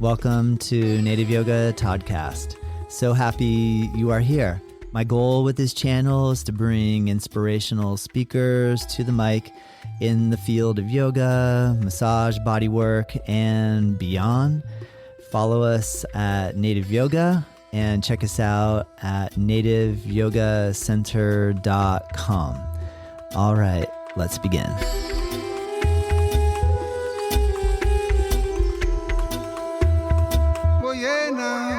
Welcome to Native Yoga Toddcast. So happy you are here. My goal with this channel is to bring inspirational speakers to the mic in the field of yoga, massage, bodywork, and beyond. Follow us at Native Yoga and check us out at nativeyogacenter.com. All right, let's begin.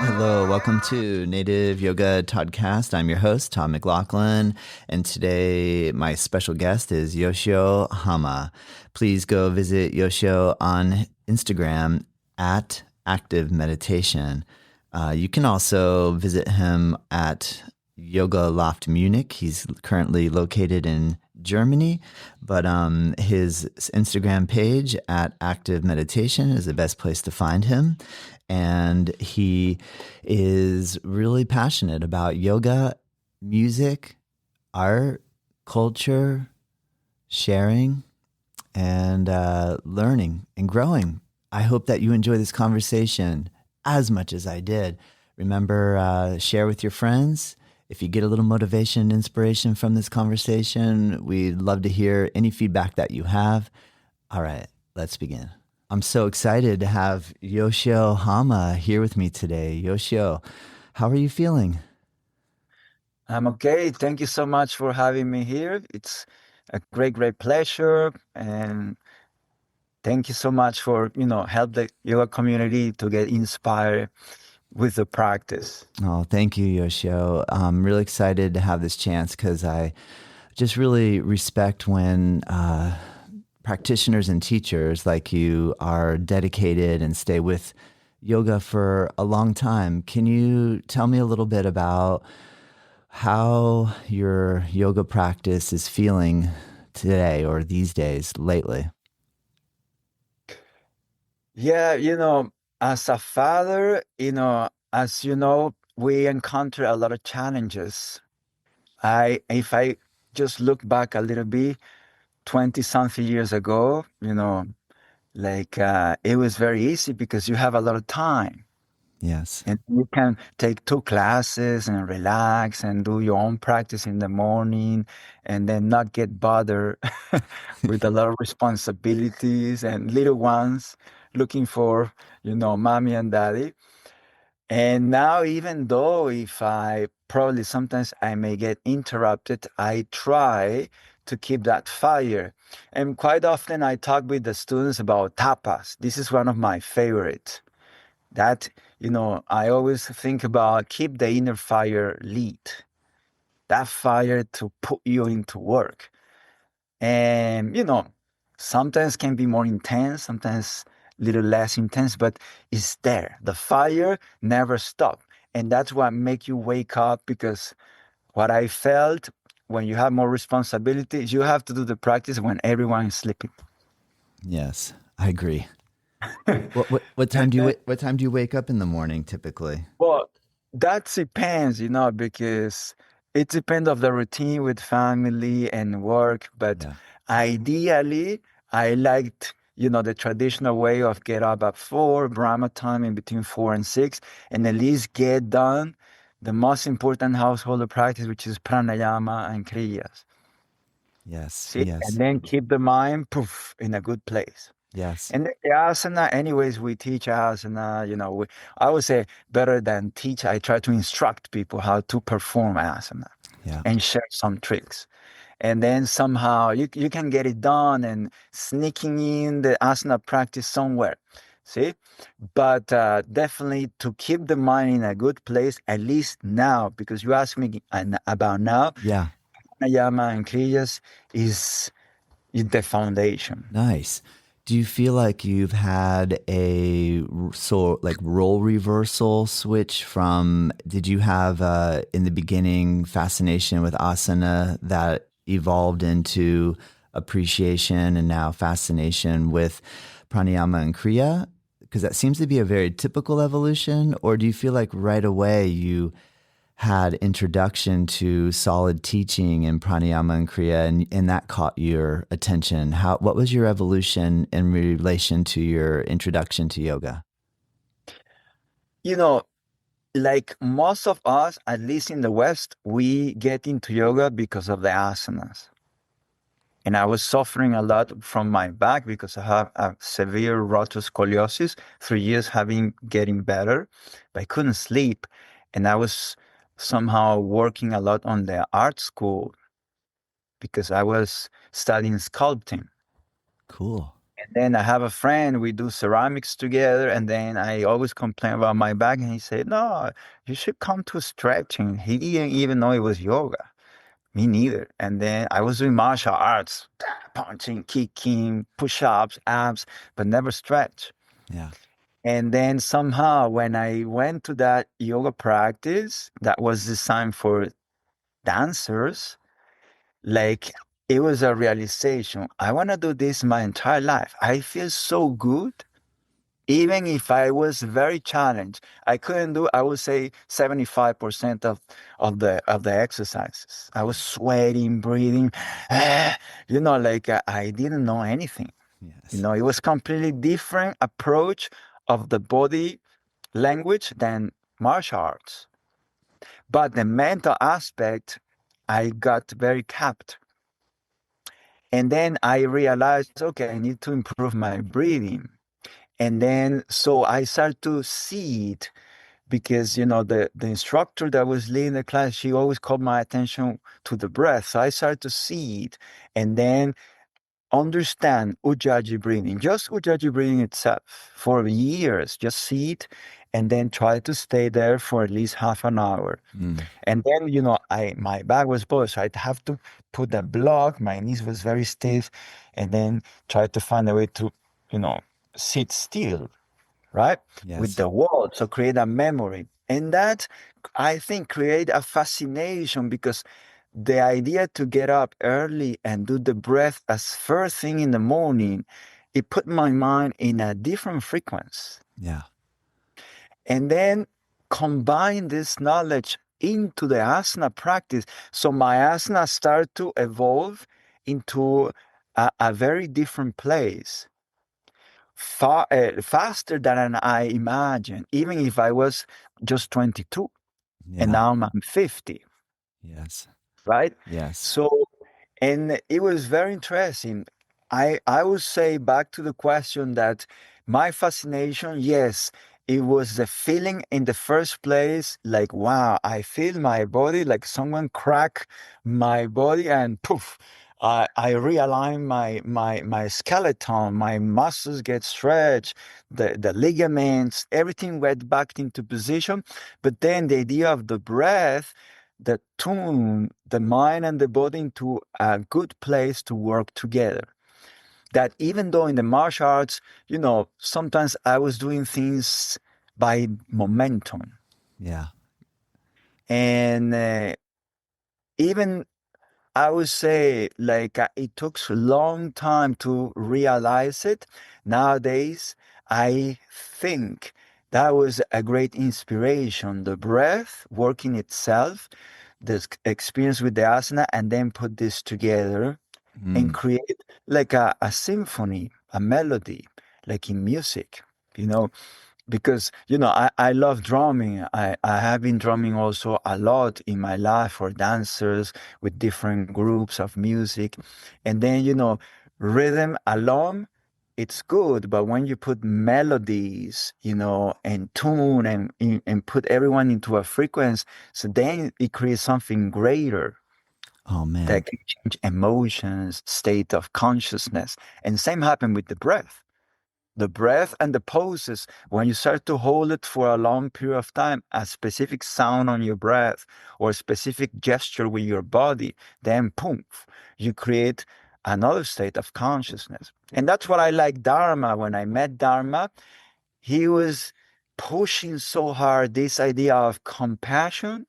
Hello, welcome to Native Yoga Toddcast. I'm your host, Todd McLaughlin, and today my special guest is Yoshio Hama. Please go visit Yoshio on Instagram at Active Meditation. You can also visit him at Yoga Loft Munich. He's currently located in Germany, but his Instagram page at Active Meditation is the best place to find him. And he is really passionate about yoga, music, art, culture, sharing, and learning and growing. I hope that you enjoy this conversation as much as I did. Remember, share with your friends. If you get a little motivation and inspiration from this conversation, we'd love to hear any feedback that you have. All right, let's begin. I'm so excited to have Yoshio Hama here with me today. Yoshio, how are you feeling? I'm okay. Thank you so much for having me here. It's a great pleasure. And thank you so much for, help the yoga community to get inspired with the practice. Oh, thank you, Yoshio. I'm really excited to have this chance because I just really respect when practitioners and teachers like you are dedicated and stay with yoga for a long time. Can you tell me a little bit about how your yoga practice is feeling today or these days lately? Yeah, as a father, as you know, we encounter a lot of challenges. If I just look back a little bit, 20 something years ago, it was very easy because you have a lot of time. Yes. And you can take 2 classes and relax and do your own practice in the morning and then not get bothered with a lot of responsibilities and little ones looking for, mommy and daddy. And now, even though if I probably sometimes I may get interrupted, I try to keep that fire. And quite often I talk with the students about tapas. This is one of my favorites. That, I always think about keep the inner fire lit. That fire to put you into work. And, sometimes can be more intense, sometimes a little less intense, but it's there. The fire never stops. And that's what make you wake up, because what I felt when you have more responsibilities, you have to do the practice when everyone is sleeping. Yes, I agree. What time do you wake up in the morning typically? Well, that depends, because it depends of the routine with family and work. But ideally, I liked, the traditional way of get up at 4, Brahma time in between 4 and 6, and at least get done the most important household practice, which is Pranayama and Kriyas. Yes. See? Yes. And then keep the mind in a good place. Yes. And the asana, anyways, we teach asana, I would say better than teach, I try to instruct people how to perform asana and share some tricks. And then somehow you can get it done and sneaking in the asana practice somewhere. See? But definitely to keep the mind in a good place, at least now, because you asked me about now. Yeah. Pranayama and Kriyas is the foundation. Nice. Do you feel like you've had a role reversal switch from, did you have in the beginning fascination with asana that evolved into appreciation and now fascination with pranayama and kriya? Because that seems to be a very typical evolution. Or do you feel like right away you had introduction to solid teaching in pranayama and kriya, and that caught your attention? What was your evolution in relation to your introduction to yoga? you know, like most of us, at least in the West, we get into yoga because of the asanas. And I was suffering a lot from my back because I have a severe rotoscoliosis, 3 years having getting better, but I couldn't sleep. And I was somehow working a lot on the art school because I was studying sculpting. Cool. And then I have a friend, we do ceramics together. And then I always complain about my back. And he said, no, you should come to stretching. He didn't even know it was yoga. Me neither. And then I was doing martial arts, punching, kicking, push ups, abs, but never stretch. Yeah. And then somehow, when I went to that yoga practice that was designed for dancers, like it was a realization. I want to do this my entire life. I feel so good. Even if I was very challenged, I couldn't do, I would say 75% of the exercises. I was sweating, breathing, like I didn't know anything. Yes. It was completely different approach of the body language than martial arts. But the mental aspect, I got very capped. And then I realized, okay, I need to improve my breathing. And then so I started to see it because the instructor that was leading the class, she always called my attention to the breath. So I started to see it and then understand Ujjayi breathing, just Ujjayi breathing itself for years. Just see it and then try to stay there for at least half an hour. Mm. And then, I my back was bothered, so I'd have to put a block. My knees was very stiff, and then try to find a way to, you know, sit still, right? With Yes. the wall. So create a memory. And that I think create a fascination because the idea to get up early and do the breath as first thing in the morning, it put my mind in a different frequency. Yeah. And then combine this knowledge into the asana practice. So my asana start to evolve into a very different place, faster than I imagined, even if I was just 22 and Yeah. now I'm 50, Yes. right? Yes. So, and it was very interesting. I would say back to the question that my fascination, yes, it was the feeling in the first place, like wow, I feel my body like someone crack my body and poof, I realign my skeleton, my muscles get stretched, the ligaments, everything went back into position. But then the idea of the breath that tune the mind and the body into a good place to work together. That even though in the martial arts, sometimes I was doing things by momentum. Yeah. And even I would say like it took a long time to realize it. Nowadays, I think that was a great inspiration. The breath working itself, the experience with the asana, and then put this together and Mm. create like a symphony, a melody, like in music, you know because I love drumming. I have been drumming also a lot in my life for dancers with different groups of music. And then rhythm alone, it's good, but when you put melodies, and tune and put everyone into a frequency, so then it creates something greater Oh man. that can change emotions, state of consciousness. And same happen with the breath and the poses. When you start to hold it for a long period of time, a specific sound on your breath or a specific gesture with your body, then poof, you create another state of consciousness. And that's what I like Dharma. When I met Dharma, he was pushing so hard this idea of compassion,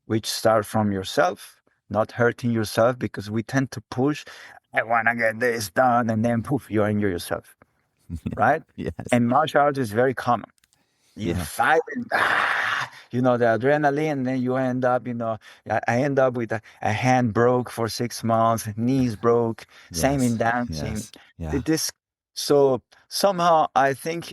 which start from yourself, not hurting yourself, because we tend to push, I want to get this done, and then poof, you injure yourself, right? Yes. And martial arts is very common. You Yeah. fight and the adrenaline, and then you end up, I end up with a hand broke for 6 months, knees broke, same in Yes. dancing. Yes. Yeah. This so somehow I think,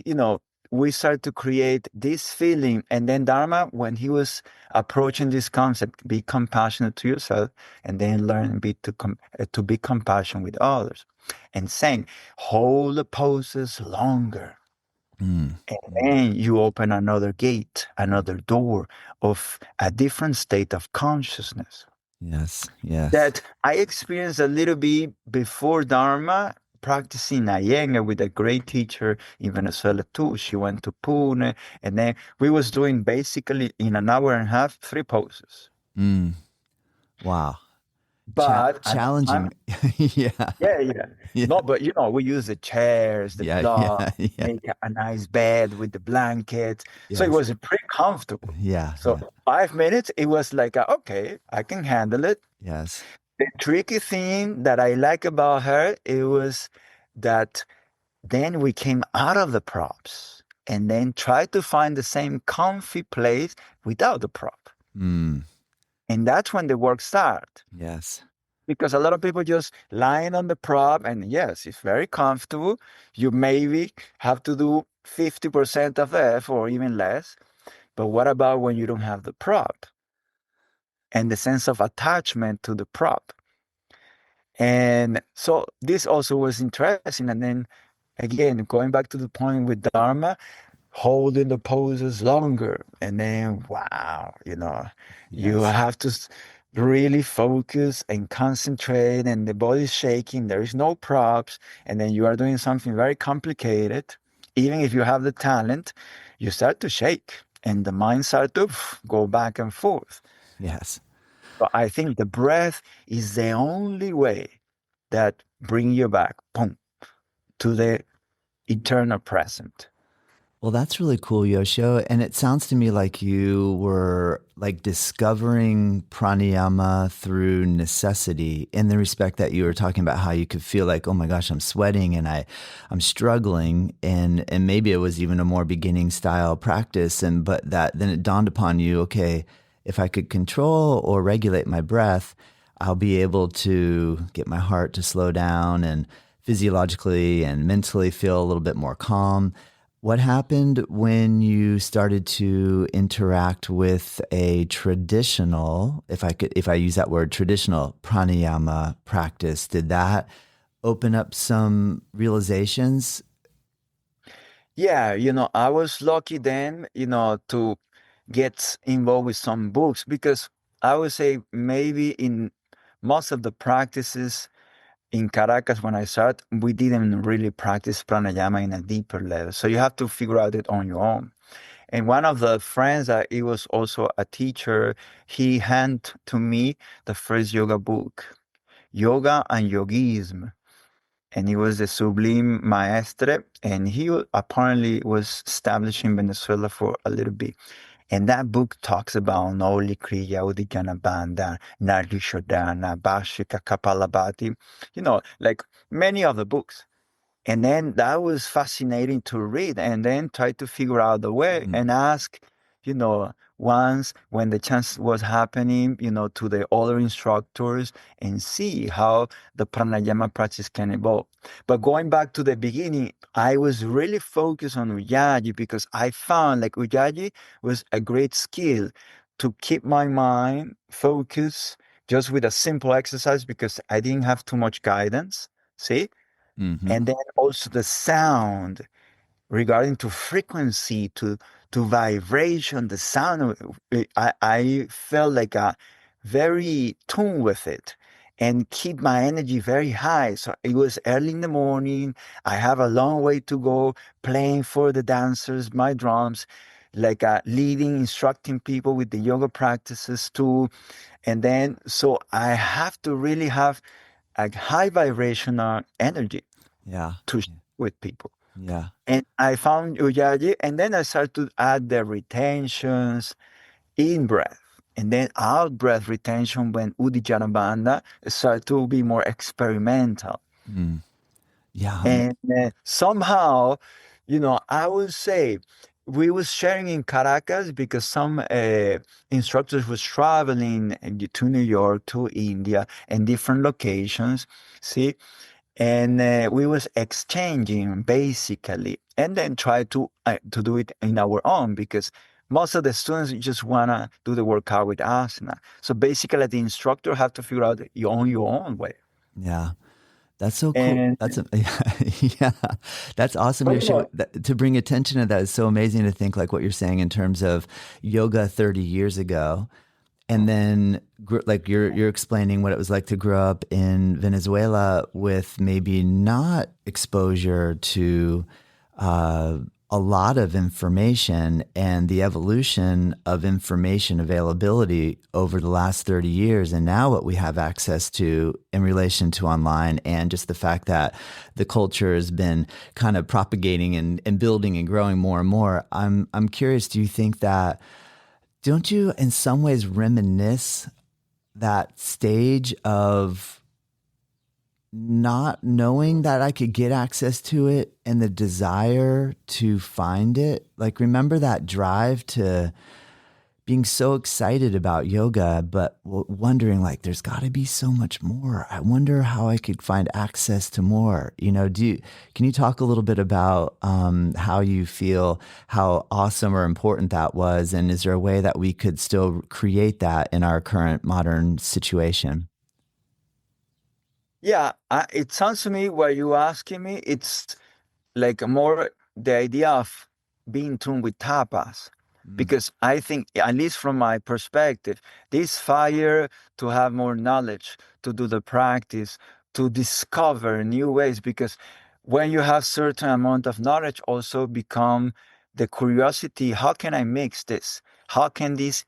we started to create this feeling. And then Dharma, when he was approaching this concept, be compassionate to yourself, and then learn to be compassionate with others, and saying, hold the poses longer. Mm. And Mm. then you open another gate, another door of a different state of consciousness Yes. Yes. that I experienced a little bit before Dharma, practicing Iyengar with a great teacher in Venezuela too. She went to Pune, and then we was doing basically in an hour and a half 3 poses. Mm. Wow. But at the time, Challenging. Yeah. yeah. Yeah. No, but we use the chairs, the Yeah. cloth, Yeah. Yeah. make a nice bed with the blankets. So it Yes. was pretty comfortable. Yeah. So Yeah. 5 minutes, it was like, okay, I can handle it. Yes. The tricky thing that I like about her, it was that then we came out of the props and then tried to find the same comfy place without the prop. Mm. And that's when the work started. Yes. Because a lot of people just lying on the prop, and yes, it's very comfortable. You maybe have to do 50% of the effort or even less. But what about when you don't have the prop and the sense of attachment to the prop? And so this also was interesting. And then again, going back to the point with Dharma, holding the poses longer. And then, wow, you Yes. have to really focus and concentrate, and the body's shaking. There is no props. And then you are doing something very complicated. Even if you have the talent, you start to shake and the mind starts to go back and forth. Yes. But I think the breath is the only way that bring you back, boom, to the eternal present. Well, that's really cool, Yoshio. And it sounds to me like you were like discovering pranayama through necessity, in the respect that you were talking about how you could feel like, oh my gosh, I'm sweating and I'm struggling. And maybe it was even a more beginning style practice. But that then it dawned upon you, okay, if I could control or regulate my breath, I'll be able to get my heart to slow down and physiologically and mentally feel a little bit more calm. What happened when you started to interact with a traditional, if I use that word, traditional pranayama practice? Did that open up some realizations? Yeah, I was lucky then, to get involved with some books because I would say maybe in most of the practices in Caracas when I started, we didn't really practice pranayama in a deeper level. So you have to figure out it on your own. And one of the friends that he was also a teacher, he handed to me the first yoga book, Yoga and Yogism. And he was the Sublime Maestre, and he apparently was established in Venezuela for a little bit. And that book talks about Noli Kriya, Udiyana Bandha, Nardi Shodhana, Bhashika Kapalabhati, like many of the books. And then that was fascinating to read and then try to figure out the way Mm, and ask, once when the chance was happening, to the other instructors and see how the pranayama practice can evolve. But going back to the beginning, I was really focused on Ujjayi because I found like Ujjayi was a great skill to keep my mind focused just with a simple exercise because I didn't have too much guidance. See? mm-hmm. And then also the sound regarding to frequency, to vibration, the sound I felt like a very tuned with it and keep my energy very high. So it was early in the morning. I have a long way to go playing for the dancers, my drums, like leading, instructing people with the yoga practices too. And then so I have to really have a high vibrational energy Yeah. to share with people. Yeah. And I found Ujjayi, and then I started to add the retentions in breath. And then out breath retention when Uddiyana Bandha started to be more experimental. Mm. Yeah. And somehow, I would say we was sharing in Caracas because some instructors was traveling to New York, to India, and different locations. See, and we was exchanging basically, and then try to do it in our own, because most of the students just wanna do the workout with asana. So basically, the instructor have to figure out your own way. Yeah. That's so cool. And That's yeah, that's awesome. but Your show to bring attention to that is so amazing to think like what you're saying in terms of yoga 30 years ago, and then like you're explaining what it was like to grow up in Venezuela with maybe not exposure to uh, a lot of information and the evolution of information availability over the last 30 years. And now what we have access to in relation to online, and just the fact that the culture has been kind of propagating and building and growing more and more. I'm curious, do you think that, don't you in some ways reminisce that stage of not knowing that I could get access to it and the desire to find it? Like, remember that drive to being so excited about yoga, but wondering like, there's got to be so much more. I wonder how I could find access to more. Can you talk a little bit about how you feel, how awesome or important that was? And is there a way that we could still create that in our current modern situation? yeah, it sounds to me what you asking me, it's like more the idea of being tuned with tapas. Mm. Because I think, at least from my perspective, this fire to have more knowledge, to do the practice, to discover new ways. Because when you have certain amount of knowledge, also become the curiosity, how can I mix this? How can this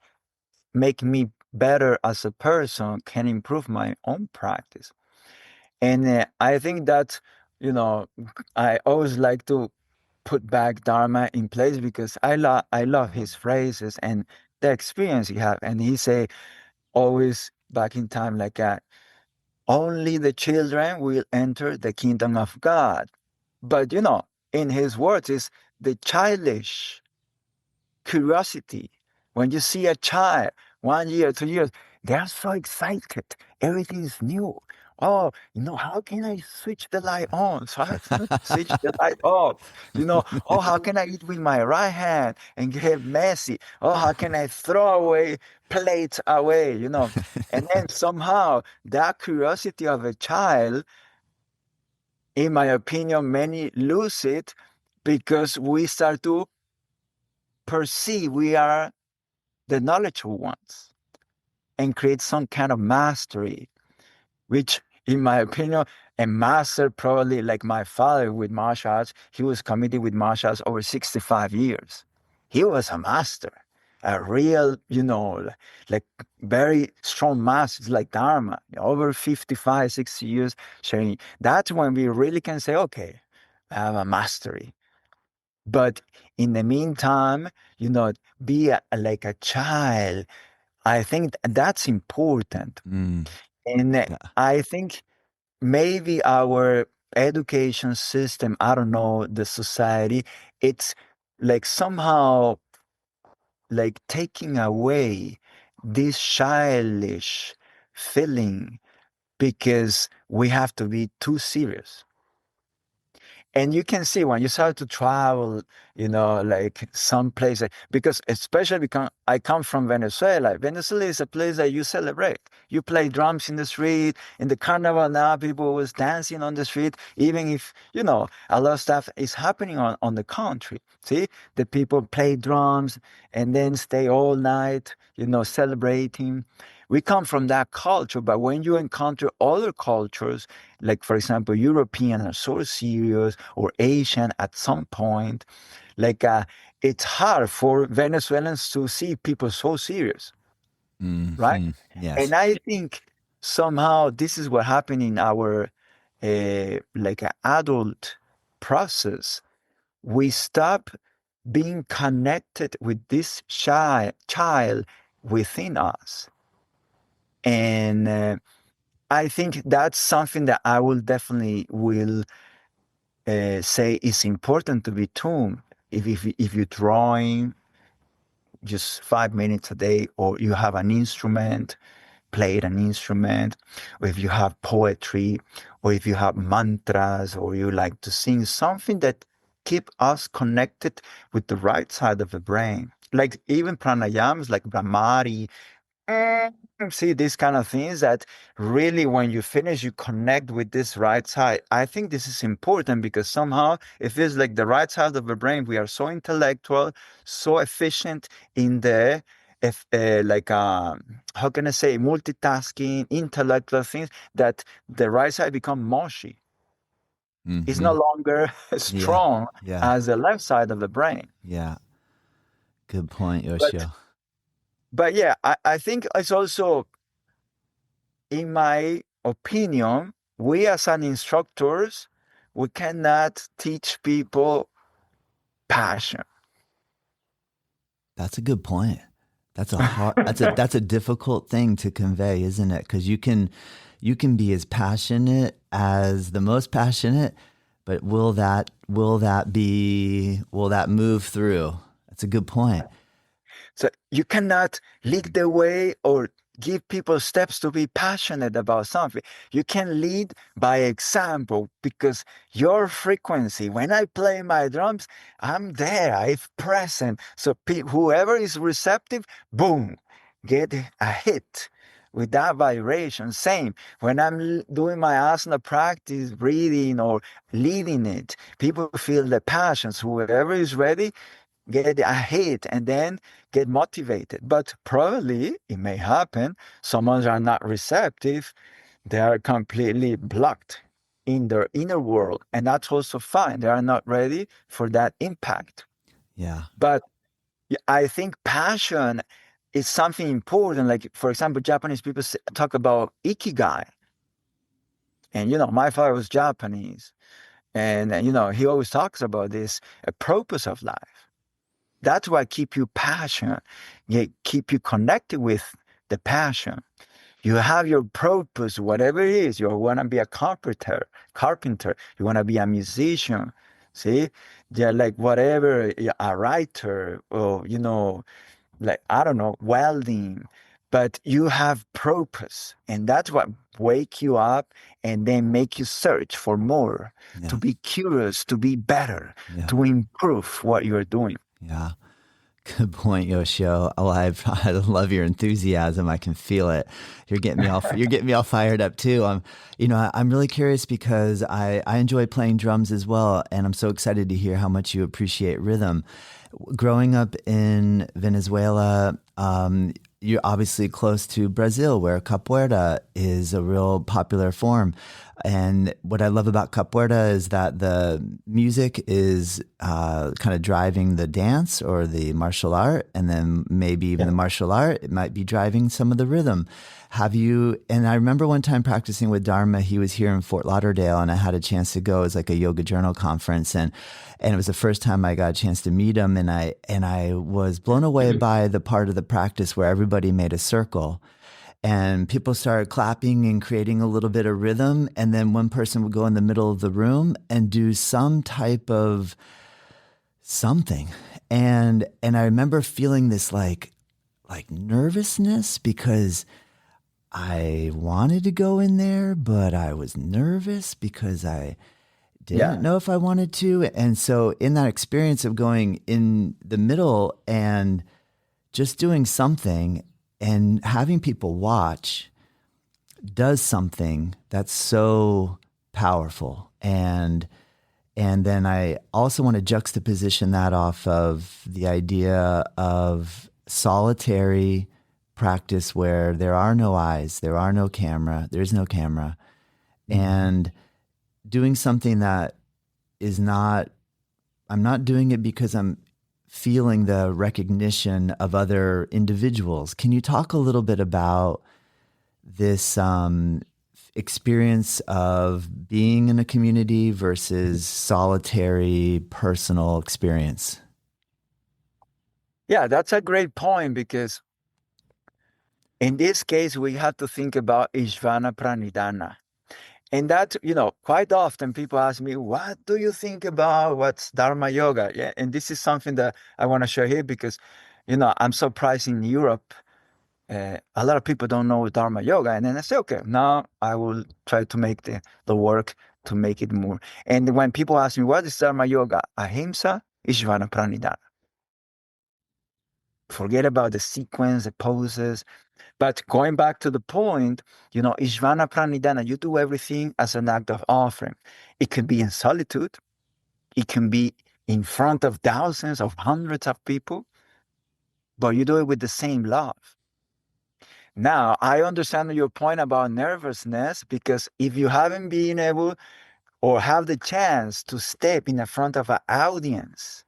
make me better as a person, can improve my own practice? And I think that, you know, I always like to put back Dharma in place, because I love his phrases and the experience he have. And he say always back in time like that, only the children will enter the kingdom of God. But in his words is the childish curiosity. When you see a child, 1 year, 2 years, they are so excited. Everything is new. Oh, how can I switch the light on? So I switch the light off. Oh, how can I eat with my right hand and get messy? Oh, how can I throw away plates away? And then somehow that curiosity of a child, in my opinion, many lose it, because we start to perceive we are the knowledgeable ones, and create some kind of mastery, which, in my opinion, a master, probably like my father with martial arts, he was committed with martial arts over 65 years. He was a master, a real, like very strong master, like Dharma, over 55, 60 years sharing. That's when we really can say, okay, I have a mastery. But in the meantime, be like a child. I think that's important. Mm. And Yeah. I think maybe our education system, I don't know, the society, it's like somehow like taking away this childish feeling, because we have to be too serious. And you can see when you start to travel, like some places, because especially because I come from Venezuela. Venezuela is a place that you celebrate. You play drums in the street. In the carnival now, people was dancing on the street, even if, a lot of stuff is happening on the country. See, the people play drums and then stay all night, celebrating. We come from that culture, but when you encounter other cultures, like for example, European are so serious, or Asian at some point, like it's hard for Venezuelans to see people so serious, right? Yes. And I think somehow this is what happened in our like adult process. We stop being connected with this child within us. And I think that's something that I will definitely will say is important to be tuned. If you're drawing just 5 minutes a day, or you have an instrument, play an instrument, or if you have poetry, or if you have mantras, or you like to sing something that keep us connected with the right side of the brain. Like even pranayams like Brahmari, Mm, see these kind of things that really when you finish you connect with this right side. I think this is important because somehow it feels like the right side of the brain, we are so intellectual, so efficient in the if like how can I say, multitasking intellectual things, that the right side become mushy. It's no Mm-hmm. longer Yeah. strong Yeah. as the left side of the brain. Yeah. Good point, but Yoshio. but yeah, I think it's also, in my opinion, we as an instructors, we cannot teach people passion. That's a good point. That's a difficult thing to convey, isn't it? Because you can be as passionate as the most passionate, but will that move through? That's a good point. So you cannot lead the way or give people steps to be passionate about something. You can lead by example because your frequency, when I play my drums, I'm there, I'm present. So whoever is receptive, boom, get a hit with that vibration. Same when I'm doing my asana practice, breathing or leading it, people feel the passions. Whoever is ready, get a hit and then get motivated. But probably it may happen, someone are not receptive, they are completely blocked in their inner world. And that's also fine. They are not ready for that impact. Yeah. But I think passion is something important. Like, for example, Japanese people talk about ikigai. And, my father was Japanese. And, he always talks about this, a purpose of life. That's what keep you passionate, keep you connected with the passion. You have your purpose, whatever it is. You want to be a carpenter. You want to be a musician. See, yeah, like whatever, a writer, or like I don't know, welding. But you have purpose, and that's what wake you up and then make you search for more, to Yeah. be curious, to be better, Yeah. to improve what you're doing. Yeah. Good point, Yoshio. Oh, I love your enthusiasm. I can feel it. You're getting me all fired up too. I'm really curious because I enjoy playing drums as well, and I'm so excited to hear how much you appreciate rhythm. Growing up in Venezuela, you're obviously close to Brazil, where capoeira is a real popular form. And what I love about capoeira is that the music is kind of driving the dance or the martial art, and then maybe even the Yeah. martial art, it might be driving some of the rhythm. And I remember one time practicing with Dharma, he was here in Fort Lauderdale, and I had a chance to go as like a yoga journal conference. And it was the first time I got a chance to meet him. And I was blown away by the part of the practice where everybody made a circle and people started clapping and creating a little bit of rhythm. And then one person would go in the middle of the room and do some type of something. And I remember feeling this like nervousness because I wanted to go in there, but I was nervous because I didn't Yeah. know if I wanted to. And so in that experience of going in the middle and just doing something and having people watch does something that's so powerful. And then I also want to juxtaposition that off of the idea of solitary practice where there are no eyes, there's no camera, Mhm. and doing something that is not, I'm not doing it because I'm feeling the recognition of other individuals. Can you talk a little bit about this experience of being in a community versus solitary personal experience? Yeah, that's a great point because in this case, we have to think about Ishvana Pranidhana. And that, quite often people ask me, what do you think about what's Dharma Yoga? Yeah, and this is something that I want to share here because, I'm surprised in Europe. a lot of people don't know Dharma yoga. And then I say, okay, now I will try to make the work to make it more. And when people ask me, what is Dharma yoga? Ahimsa, Ishvana Pranidhana. Forget about the sequence, the poses. But going back to the point, Ishvana Pranidhana, you do everything as an act of offering. It can be in solitude. It can be in front of thousands of hundreds of people, but you do it with the same love. Now, I understand your point about nervousness, because if you haven't been able or have the chance to step in the front of an audience,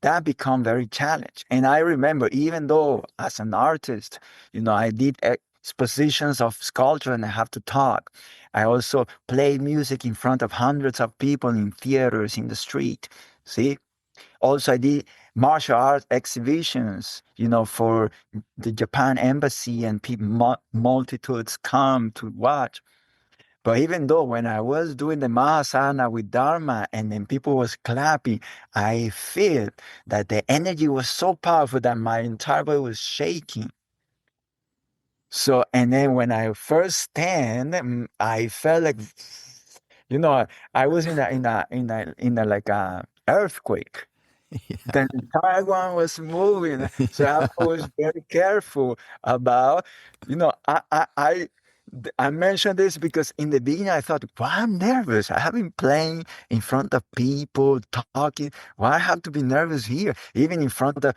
that become very challenging. And I remember, even though as an artist, I did expositions of sculpture and I have to talk. I also played music in front of hundreds of people in theaters, in the street. See? Also, I did martial arts exhibitions, for the Japan embassy, and people, multitudes come to watch. But even though when I was doing the Mahasana with Dharma and then people was clapping, I feel that the energy was so powerful that my entire body was shaking. So, and then when I first stand, I felt like, I was in a like a earthquake. The entire one was moving. So I was very careful about, I mentioned this because in the beginning I thought, why I'm nervous? I have been playing in front of people, talking. Why I have to be nervous here? Even in front of,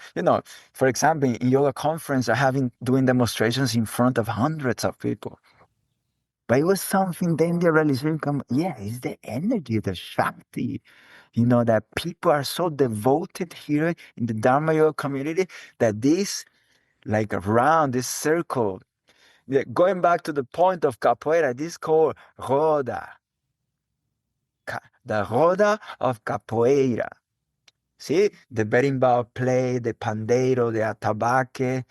for example, in yoga conference, I have been doing demonstrations in front of hundreds of people. But it was something, then the realization come, yeah, it's the energy, the Shakti, that people are so devoted here in the Dharma Yoga community that this, like around this circle, going back to the point of capoeira, this is called roda, the roda of capoeira. See, the berimbau play, the pandeiro, the atabaque,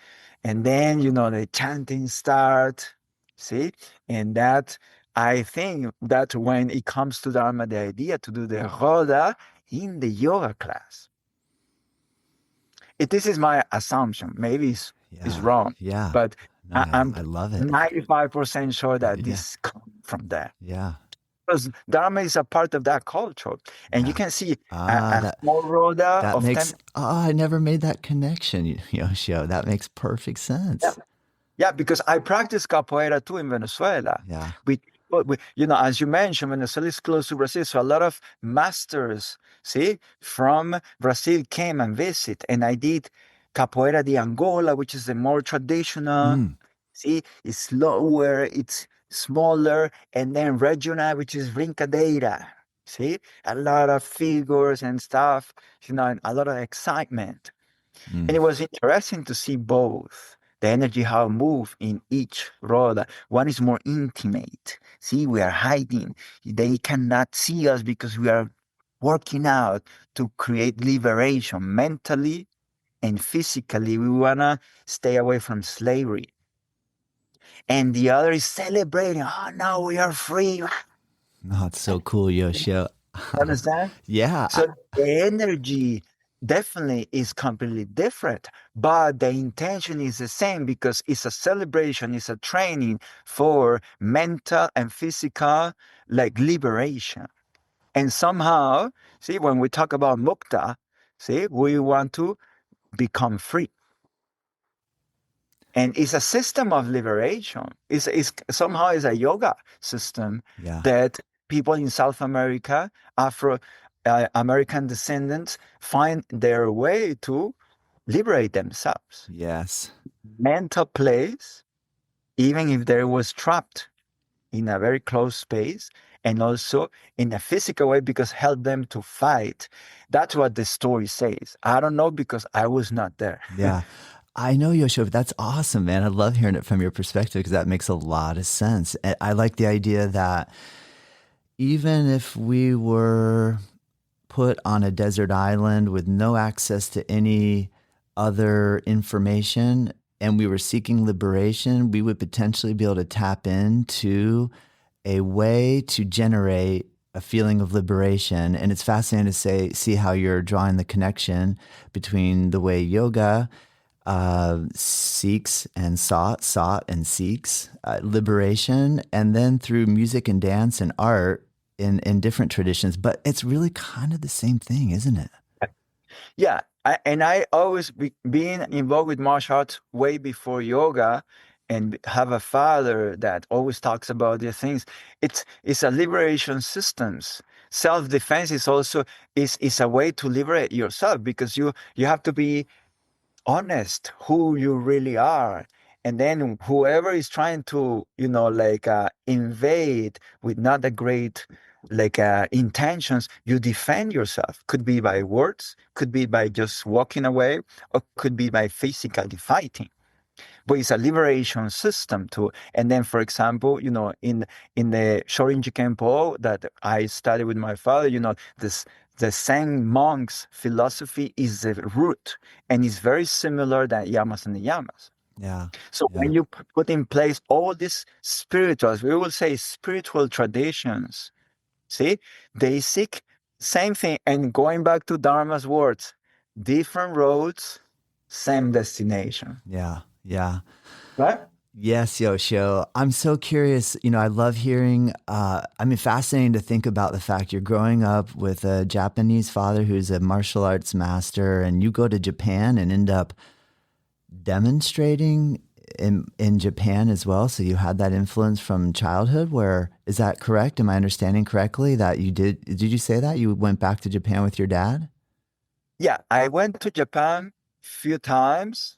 and then, the chanting start. See, and that, I think that when it comes to Dharma, the idea to do the roda in the yoga class. This is my assumption. Maybe it's wrong. Yeah. But No, I'm I love it. 95% sure that this comes from there. Yeah. Because Dharma is a part of that culture. And you can see a that, small roda that of makes, 10. I never made that connection, Yoshio. That makes perfect sense. Yeah, because I practice capoeira too in Venezuela. Yeah. As you mentioned, Venezuela is close to Brazil, so a lot of masters, from Brazil came and visit, and I did capoeira de Angola, which is the more traditional. It's slower, it's smaller, and then regional, which is brincadeira. A lot of figures and stuff, and a lot of excitement. And it was interesting to see both the energy, how it move in each roda. One is more intimate. We are hiding. They cannot see us because we are working out to create liberation mentally and physically. We want to stay away from slavery. And the other is celebrating. Oh, no, we are free. Oh, it's so cool, Yoshio. Understand? Yeah. So the energy definitely is completely different, but the intention is the same because it's a celebration, it's a training for mental and physical like liberation. And somehow, when we talk about mukta, we want to become free. And it's a system of liberation. It's somehow is a yoga system that people in South America, Afro American descendants, find their way to liberate themselves. Yes. Mental place, even if they was trapped in a very close space, and also in a physical way because help them to fight. That's what the story says. I don't know because I was not there. Yeah. I know, Yoshio, but that's awesome, man. I love hearing it from your perspective because that makes a lot of sense. I like the idea that even if we were put on a desert island with no access to any other information and we were seeking liberation, we would potentially be able to tap into a way to generate a feeling of liberation. And it's fascinating to see how you're drawing the connection between the way yoga seeks and sought and seeks liberation, and then through music and dance and art in different traditions. But it's really kind of the same thing, isn't it? Yeah, I always being involved with martial arts way before yoga, and have a father that always talks about these things. It's a liberation systems. Self-defense is also is a way to liberate yourself, because you have to be honest who you really are. And then whoever is trying to, like invade with not a great intentions, you defend yourself. Could be by words, could be by just walking away, or could be by physically fighting. But it's a liberation system too. And then, for example, in the Shorinji Kempo that I studied with my father, this the Zen monks' philosophy is the root, and it's very similar than Yamas and the Yamas. Yeah. So Yeah. when you put in place all these spirituals, we will say spiritual traditions, see, they seek same thing. And going back to Dharma's words, different roads, same destination. Yeah. Yeah. Right? Yes, Yoshio. I'm so curious. I love hearing, fascinating to think about the fact you're growing up with a Japanese father who's a martial arts master, and you go to Japan and end up demonstrating in Japan as well. So you had that influence from childhood. Where is that correct? Am I understanding correctly that you did you say that you went back to Japan with your dad? Yeah, I went to Japan few times,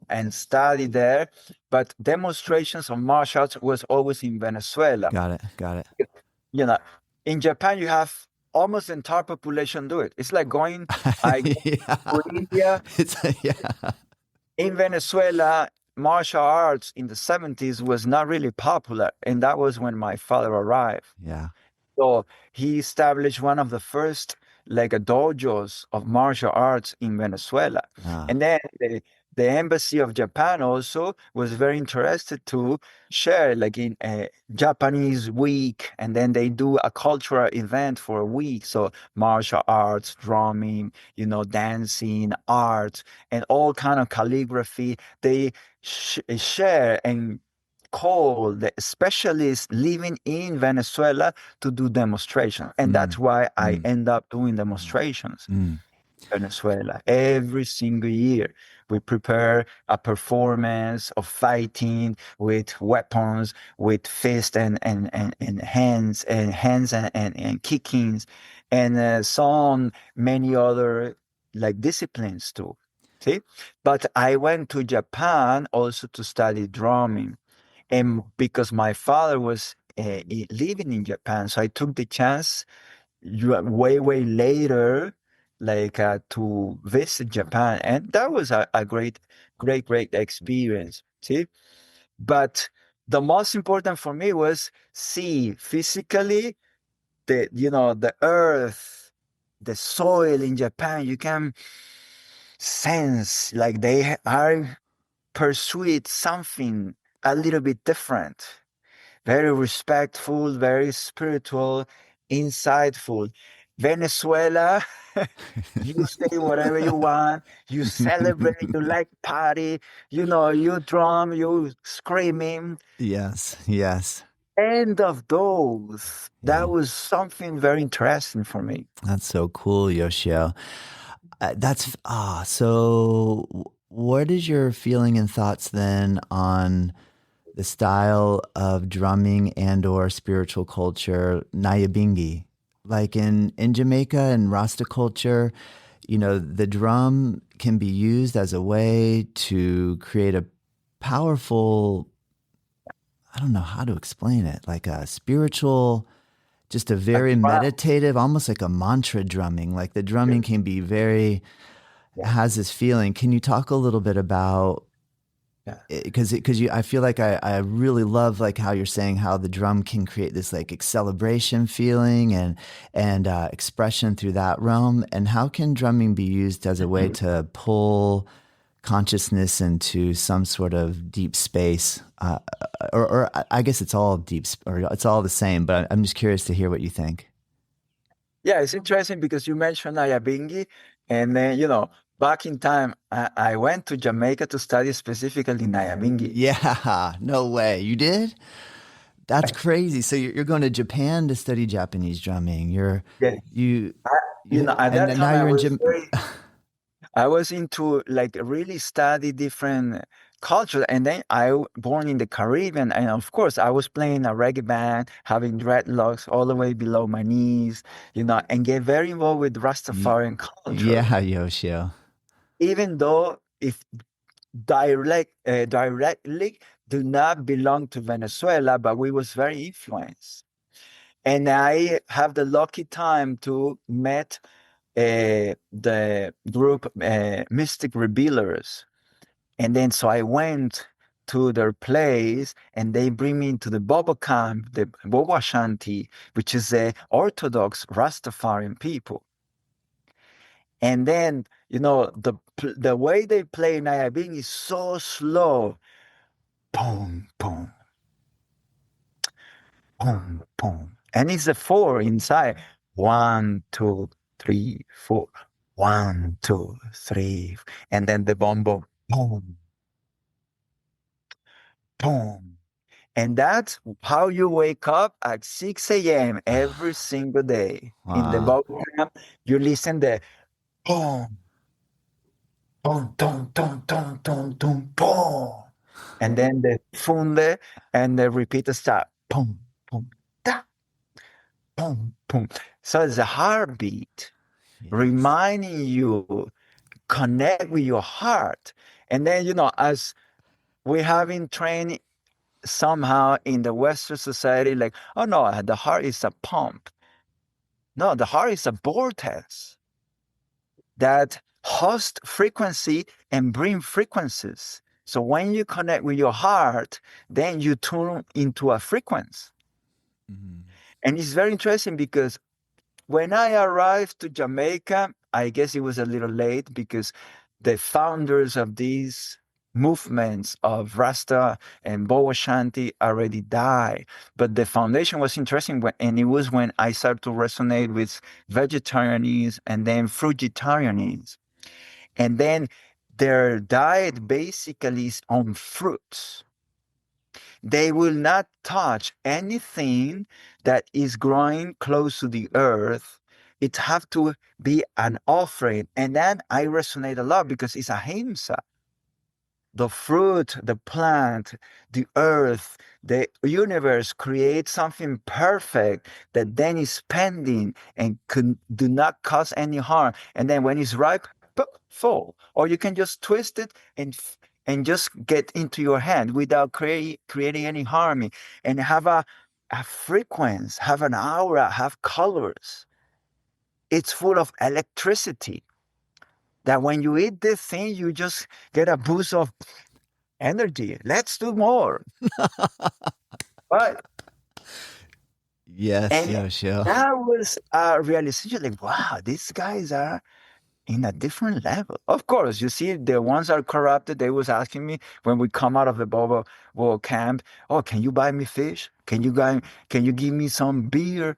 and studied there, but demonstrations of martial arts was always in Venezuela. Got it. Got it. You know, in Japan, you have almost the entire population do it. It's like I go Yeah. to India. It's yeah. In Venezuela, martial arts in the 70s was not really popular, and that was when my father arrived. Yeah. So he established one of the first like a dojos of martial arts in Venezuela. Ah, And then the embassy of Japan also was very interested to share like in a Japanese week, and then they do a cultural event for a week. So martial arts, drumming, dancing, art, and all kind of calligraphy. They share and call the specialists living in Venezuela to do demonstrations. And that's mm, why I mm, end up doing mm, demonstrations mm. in Venezuela every single year. We prepare a performance of fighting with weapons, with fists and hands and kickings, and some many other like disciplines too. See, but I went to Japan also to study drumming, and because my father was living in Japan, so I took the chance way later, to visit Japan, and that was a great experience. See, but the most important for me was see physically the earth, the soil in Japan. You can sense like they are pursuing something a little bit different, very respectful, very spiritual, insightful. Venezuela, you say whatever you want, you celebrate, you like party, you drum, you screaming. Yes. Yes. End of those. Yeah. That was something very interesting for me. That's so cool, Yoshio. That's so what is your feeling and thoughts then on the style of drumming and or spiritual culture, Nyabingi? Like in Jamaica and Rasta culture, the drum can be used as a way to create a powerful, I don't know how to explain it, like a spiritual, just a Like, very wow. meditative, almost like a mantra drumming. Like the drumming can be very, Yeah, has this feeling. Can you talk a little bit about, yeah. because I feel like I really love like how you're saying how the drum can create this like celebration feeling and expression through that realm, and how can drumming be used as a way to pull consciousness into some sort of deep space, or I guess it's all or it's all the same, but I'm just curious to hear what you think. Yeah, it's interesting because you mentioned Ayabingi, and then back in time, I went to Jamaica to study specifically Nyabingi. Yeah, no way. You did? That's crazy. So you're going to Japan to study Japanese drumming. Yeah. You I, at and that then now time I you're in was Jim. very, I was into like really study different culture, and then born in the Caribbean, and of course I was playing a reggae band, having dreadlocks all the way below my knees, and get very involved with Rastafarian culture, Yeah, Yoshio. even though if directly do not belong to Venezuela, but we was very influenced. And I have the lucky time to met the group Mystic Revealers. And then so I went to their place and they bring me into the Bobo camp, the Bobo Ashanti, which is the Orthodox Rastafarian people. And then, the way they play Nayabing is so slow. Boom, boom, boom, boom. And it's a four inside. 1, 2, 3, 4. 1, 2, 3. And then the bombo, boom, boom. And that's how you wake up at 6 a.m. every single day. In the Wow. Bible camp, you listen the boom, boom, boom, boom, boom, boom, boom, boom. And then the funde and the repeater start. Boom, boom, da, boom, boom. So it's a heartbeat Yes. reminding you connect with your heart. And then, as we have been trained somehow in the Western society, like, oh no, the heart is a pump. No, the heart is a vortex that host frequency and bring frequencies. So when you connect with your heart, then you tune into a frequency. Mhm. And it's very interesting because when I arrived to Jamaica, I guess it was a little late because the founders of these movements of Rasta and Boa Shanti already died. But the foundation was interesting, and it was when I started to resonate with vegetarianism and then fruitarianism. And then their diet basically is on fruits. They will not touch anything that is growing close to the earth. It have to be an offering. And then I resonate a lot because it's ahimsa. The fruit, the plant, the earth, the universe create something perfect that then is pending and do not cause any harm. And then when it's ripe, fall. Or you can just twist it and just get into your hand without creating any harm and have a frequency, have an aura, have colors. It's full of electricity that when you eat this thing, you just get a boost of energy. Let's do more. Right. Yes, And Yoshio. that was a realization like, wow, these guys are in a different level. Of course, you see, the ones are corrupted. They was asking me when we come out of the Bobo World camp, oh, can you buy me fish? Can you give me some beer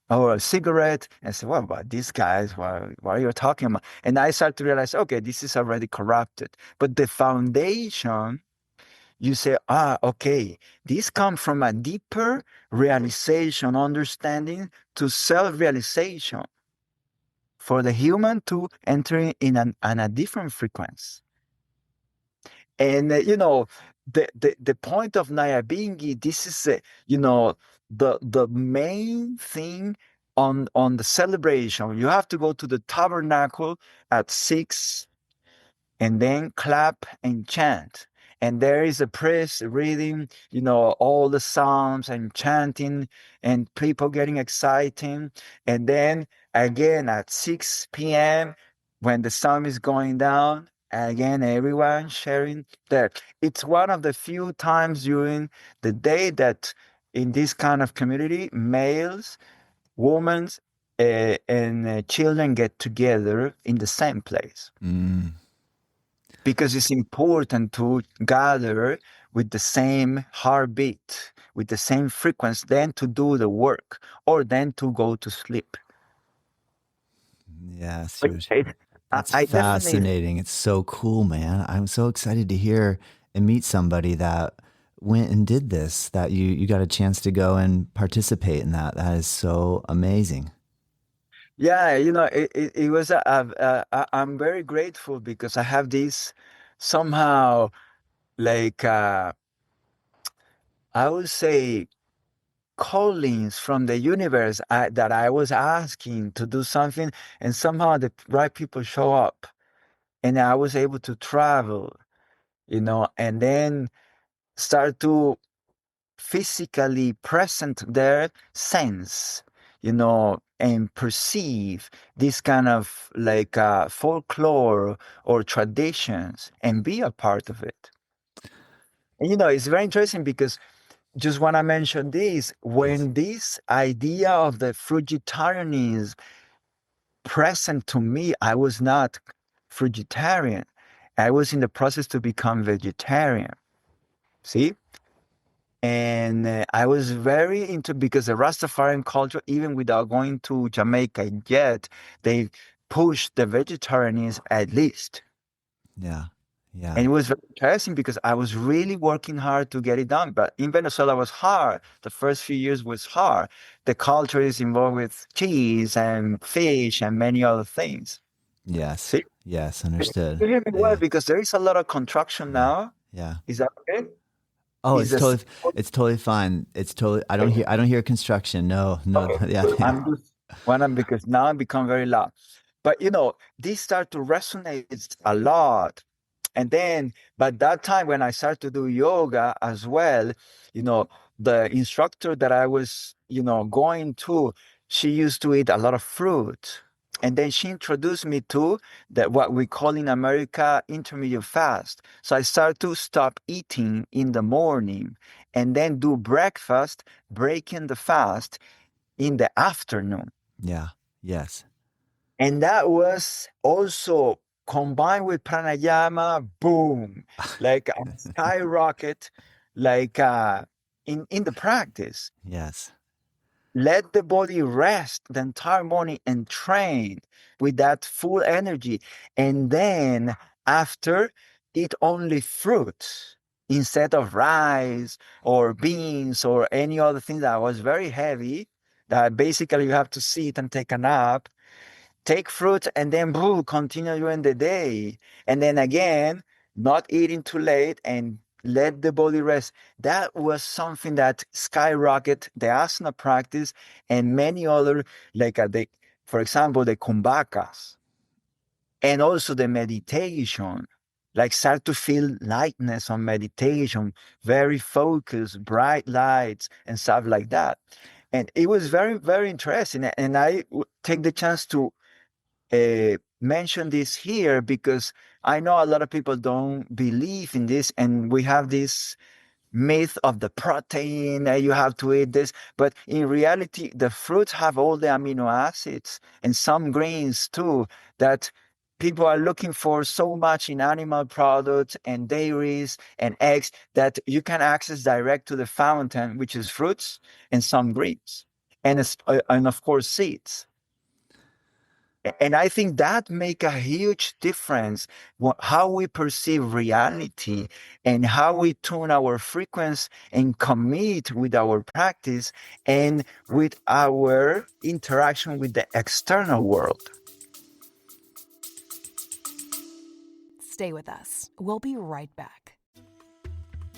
or a cigarette? And I said, what about these guys? What are you talking about? And I started to realize, okay, this is already corrupted. But the foundation, you say, okay, this comes from a deeper realization, understanding to self-realization for the human to enter in a different frequency. And, the point of Nyabingi, this is, the main thing on the celebration. You have to go to the tabernacle at 6 and then clap and chant. And there is a priest reading, all the psalms and chanting and people getting excited. And then again at 6 p.m., when the sun is going down, again, everyone sharing that. It's one of the few times during the day that in this kind of community, males, women, and children get together in the same place Mm. because it's important to gather with the same heartbeat, with the same frequency, then to do the work or then to go to sleep. Yes, But Yoshio. That's I definitely, fascinating. It's so cool, man. I'm so excited to hear and meet somebody that went and did this, that you got a chance to go and participate in that. That is so amazing. yeah, it was I'm very grateful because I have this somehow like I would say callings from the universe that I was asking to do something, and somehow the right people show up, and I was able to travel, and then start to physically present their sense, and perceive this kind of like folklore or traditions and be a part of it. And it's very interesting because just want to mention this Please. when this idea of the fruitarianism present to me, I was not fruitarian. I was in the process to become vegetarian. See? And I was very into because the Rastafarian culture, even without going to Jamaica yet, they pushed the vegetarianism at least. Yeah. And Yeah. it was very interesting because I was really working hard to get it done. But in Venezuela was hard. The first few years was hard. The culture is involved with cheese and fish and many other things. Yes. See? Yes. You Understood. hear me well Yeah. because there is a lot of contraction Yeah. now. Yeah. Is that okay? Oh, Is this it's totally fine. It's totally okay? I don't hear construction. No, no, Okay. yeah, yeah. I'm just one of because now I become very loud. But these start to resonate a lot. And then, but that time when I started to do yoga as well, you know, the instructor that I was, going to, she used to eat a lot of fruit. And then she introduced me to that what we call in America intermediate fast. So I started to stop eating in the morning and then do breakfast, breaking the fast in the afternoon. Yeah. Yes. And that was also combined with pranayama, boom, like a skyrocket, like in the practice. Yes. Let the body rest the entire morning and train with that full energy. And then after, eat only fruit instead of rice or beans or any other thing that was very heavy, that basically you have to sit and take a nap, take fruit, and then boo, continue during the day. And then again, not eating too late and let the body rest. That was something that skyrocketed the asana practice and many other, like for example, the kumbakas and also the meditation. Like start to feel lightness on meditation, very focused, bright lights and stuff like that. And it was very, very interesting. And I take the chance to mention this here because I know a lot of people don't believe in this, and we have this myth of the protein that you have to eat this. But in reality, the fruits have all the amino acids and some grains too that people are looking for so much in animal products and dairies and eggs that you can access direct to the fountain, which is fruits and some greens and of course seeds. And I think that make a huge difference how we perceive reality and how we tune our frequency and commit with our practice and with our interaction with the external world. Stay with us. We'll be right back.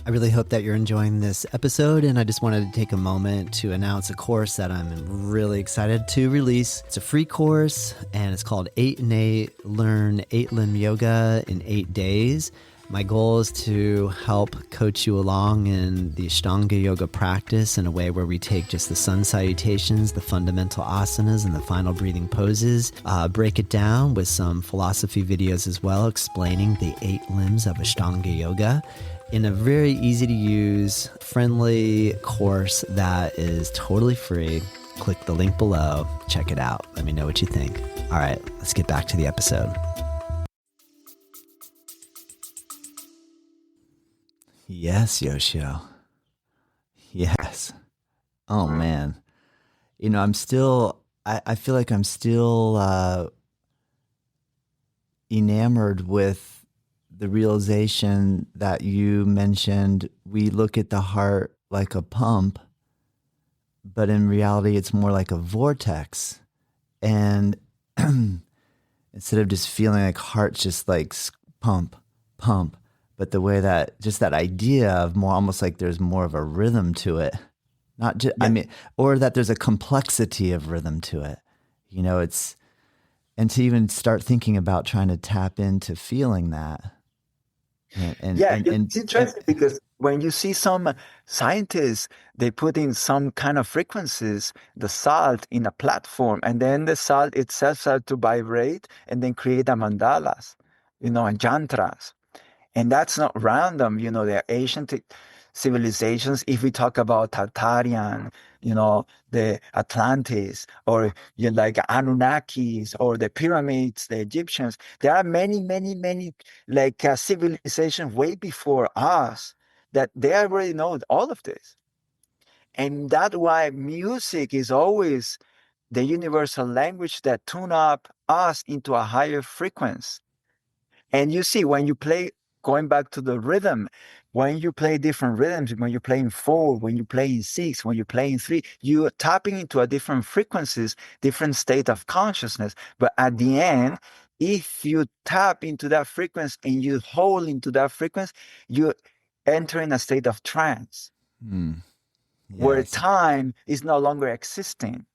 I really hope that you're enjoying this episode, and I just wanted to take a moment to announce a course that I'm really excited to release. It's a free course, and it's called 8 and 8 Learn 8 Limb Yoga in 8 Days. My goal is to help coach you along in the Ashtanga yoga practice in a way where we take just the sun salutations, the fundamental asanas, and the final breathing poses, break it down with some philosophy videos as well, explaining the 8 limbs of Ashtanga yoga in a very easy to use, friendly course that is totally free. Click the link below, check it out. Let me know what you think. All right, let's get back to the episode. Yes, Yoshio. Yes. Oh man. I'm still I feel like I'm still enamored with the realization that you mentioned. We look at the heart like a pump, but in reality, it's more like a vortex. And instead of just feeling like heart's just like pump, pump, but the way that just that idea of more almost like there's more of a rhythm to it, not just, Yeah. I mean, or that there's a complexity of rhythm to it. You know, it's, and to even start thinking about trying to tap into feeling that. Yeah, it's interesting because when you see some scientists, they put in some kind of frequencies, the salt in a platform, and then the salt itself starts to vibrate and then create a mandalas, and jantras. And that's not random. The ancient civilizations, if we talk about Tartarian, the Atlantis, or like Anunnakis, or the pyramids, the Egyptians, there are many, many, many like civilizations way before us that they already know all of this. And that's why music is always the universal language that tune up us into a higher frequency. And you see, when you play, going back to the rhythm, when you play different rhythms, when you play in four, when you play in six, when you play in three, you're tapping into a different frequencies, different state of consciousness. But at the end, if you tap into that frequency and you hold into that frequency, you enter in a state of trance where Yes. time is no longer existing.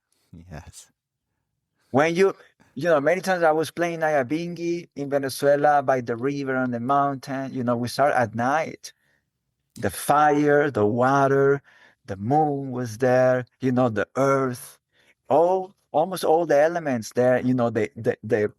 Yes. When many times I was playing Ayabingi in Venezuela by the river on the mountain. We start at night. The fire, the water, the moon was there, the earth, almost all the elements there, the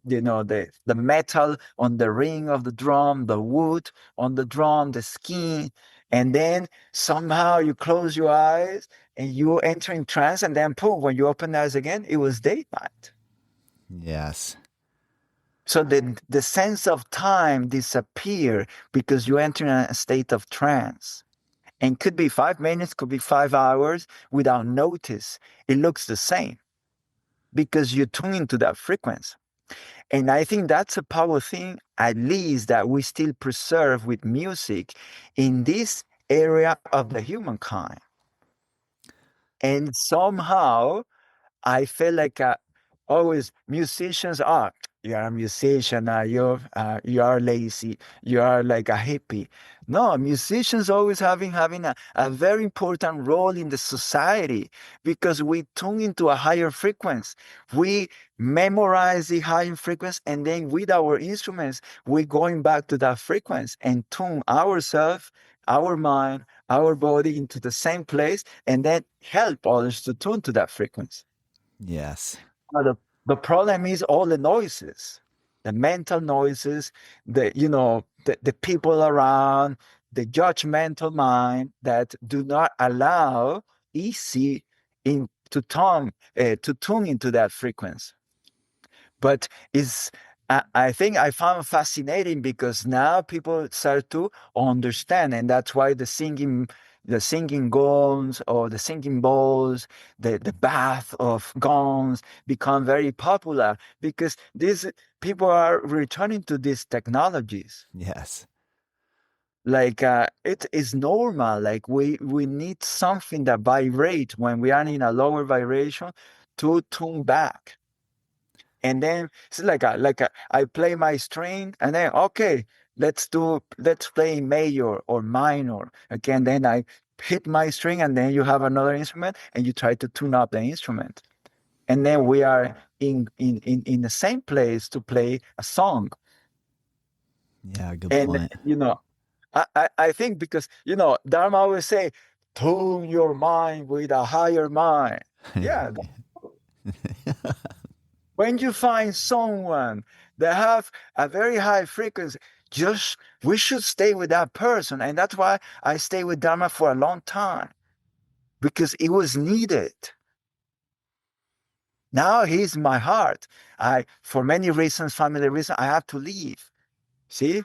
metal on the ring of the drum, the wood on the drum, the skin. And then somehow you close your eyes and you enter in trance, and then boom, when you open eyes again, it was daylight. Yes. So the sense of time disappear because you enter in a state of trance. And could be 5 minutes, could be 5 hours without notice. It looks the same because you tune into that frequency. And I think that's a powerful thing, at least that we still preserve with music in this area of the humankind. And somehow I feel like always musicians are. You're a musician. You are lazy. You are like a hippie. No, musicians always having a very important role in the society because we tune into a higher frequency. We memorize the higher frequency, and then with our instruments, we're going back to that frequency and tune ourselves, our mind, our body into the same place, and then help others to tune to that frequency. Yes. Now, the problem is all the noises, the mental noises, the people around, the judgmental mind that do not allow easy to tune into that frequency. But I think I found fascinating because now people start to understand, and that's why the singing gongs or the singing bowls, the bath of gongs become very popular because these people are returning to these technologies. Yes. Like it is normal. Like we need something that vibrates when we are in a lower vibration to tune back. And then it's I play my string, and then okay, let's play major or minor again. Then I hit my string, and then you have another instrument, and you try to tune up the instrument, and then we are in the same place to play a song. Yeah, good And point. I think because Dharma always say, tune your mind with a higher mind. Yeah. When you find someone that have a very high frequency, just we should stay with that person. And that's why I stay with Dharma for a long time, because it was needed. Now he's in my heart. For many reasons, family reasons, I have to leave. See?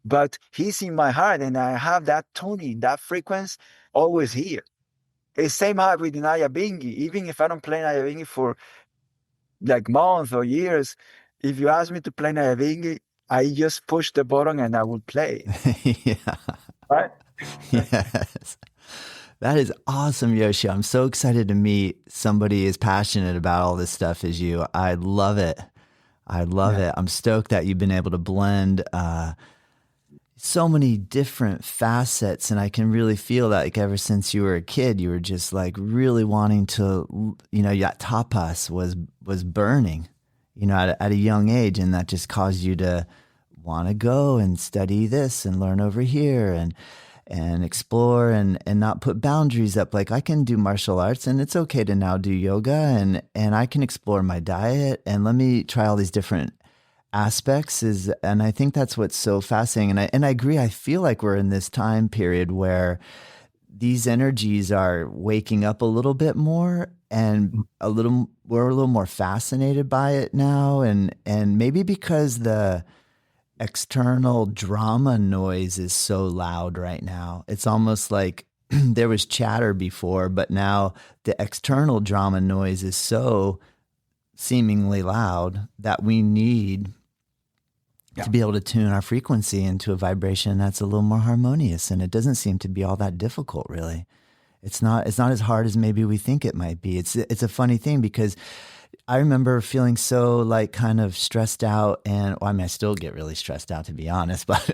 But he's in my heart, and I have that tuning, that frequency always here. It's same how with Naya Bingi. Even if I don't play Naya Bingi for like months or years, if you ask me to play Naya Bingi, I just push the button and I will play. Yeah. Right? Yes. That is awesome, Yoshi. I'm so excited to meet somebody as passionate about all this stuff as you. I love it. I love Yeah. it. I'm stoked that you've been able to blend so many different facets. And I can really feel that, like, ever since you were a kid, you were just like really wanting to, that tapas was burning, at a young age. And that just caused you to want to go and study this and learn over here and explore and not put boundaries up. Like, I can do martial arts and it's okay to now do yoga and I can explore my diet and let me try all these different aspects and I think that's what's so fascinating. And I agree. I feel like we're in this time period where these energies are waking up a little bit more and we're a little more fascinated by it now. And maybe because the external drama noise is so loud right now. It's almost like there was chatter before, but now the external drama noise is so seemingly loud that we need to be able to tune our frequency into a vibration that's a little more harmonious. And it doesn't seem to be all that difficult, really. It's not as hard as maybe we think it might be. It's a funny thing because I remember feeling so like kind of stressed out and I still get really stressed out, to be honest, but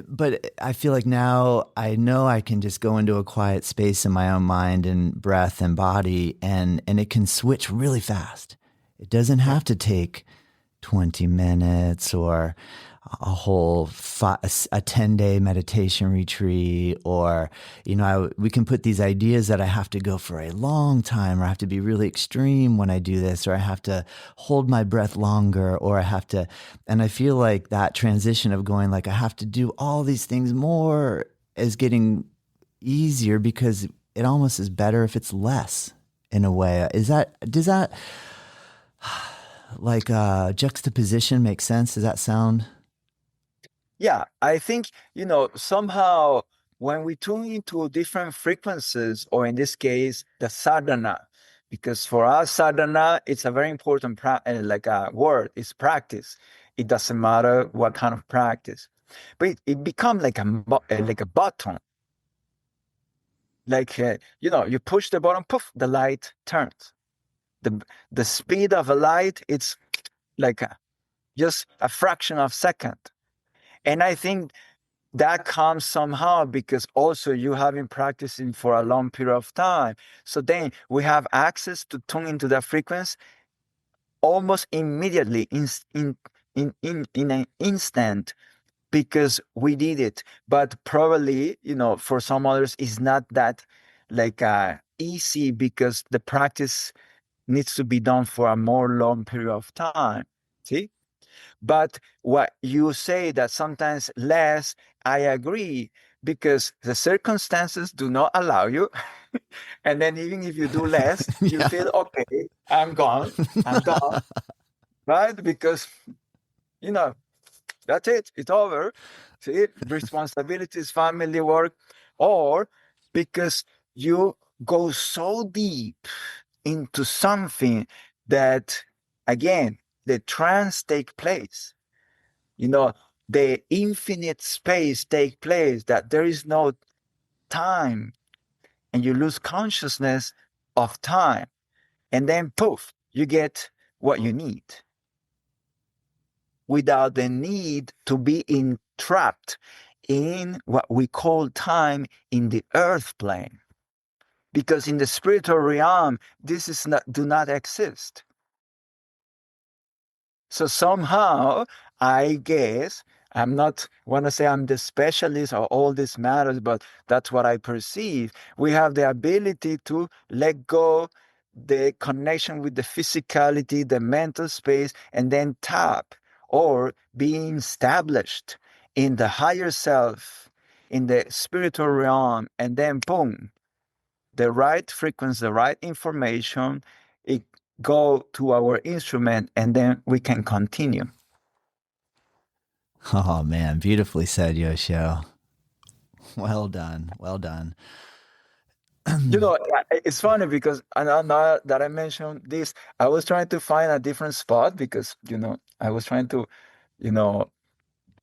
but I feel like now I know I can just go into a quiet space in my own mind and breath and body and it can switch really fast. It doesn't have to take 20 minutes or a whole 10-day meditation retreat, or we can put these ideas that I have to go for a long time, or I have to be really extreme when I do this, or I have to hold my breath longer, or I have to, and I feel like that transition of going like I have to do all these things more is getting easier because it almost is better if it's less in a way. Does that like juxtaposition make sense? Does that sound? Yeah, I think, somehow when we tune into different frequencies, or in this case, the sadhana, because for us, sadhana, it's a very important like a word, it's practice. It doesn't matter what kind of practice, but it becomes like like a button. Like, you push the button, poof, the light turns. The speed of a light, it's like just a fraction of a second. And I think that comes somehow because also you have been practicing for a long period of time. So then we have access to tune into that frequency almost immediately, in an instant, because we did it. But probably, for some others, it's not that like easy because the practice needs to be done for a more long period of time. See? But what you say that sometimes less, I agree, because the circumstances do not allow you. And then even if you do less, you Yeah. feel, okay, I'm gone, I'm done, right? Because, that's it, it's over. See, responsibilities, family, work, or because you go so deep into something that, again, the trance take place. The infinite space take place, that there is no time, and you lose consciousness of time. And then poof, you get what you need without the need to be entrapped in what we call time in the earth plane. Because in the spiritual realm, this do not exist. So somehow, I guess, I'm not want to say I'm the specialist or all this matters, but that's what I perceive. We have the ability to let go the connection with the physicality, the mental space, and then tap or being established in the higher self, in the spiritual realm, and then boom, the right frequency, the right information, it go to our instrument, and then we can continue. Oh man, beautifully said, Yoshio. Well done. Well done. It's funny because now that I mentioned this, I was trying to find a different spot because, I was trying to, you know,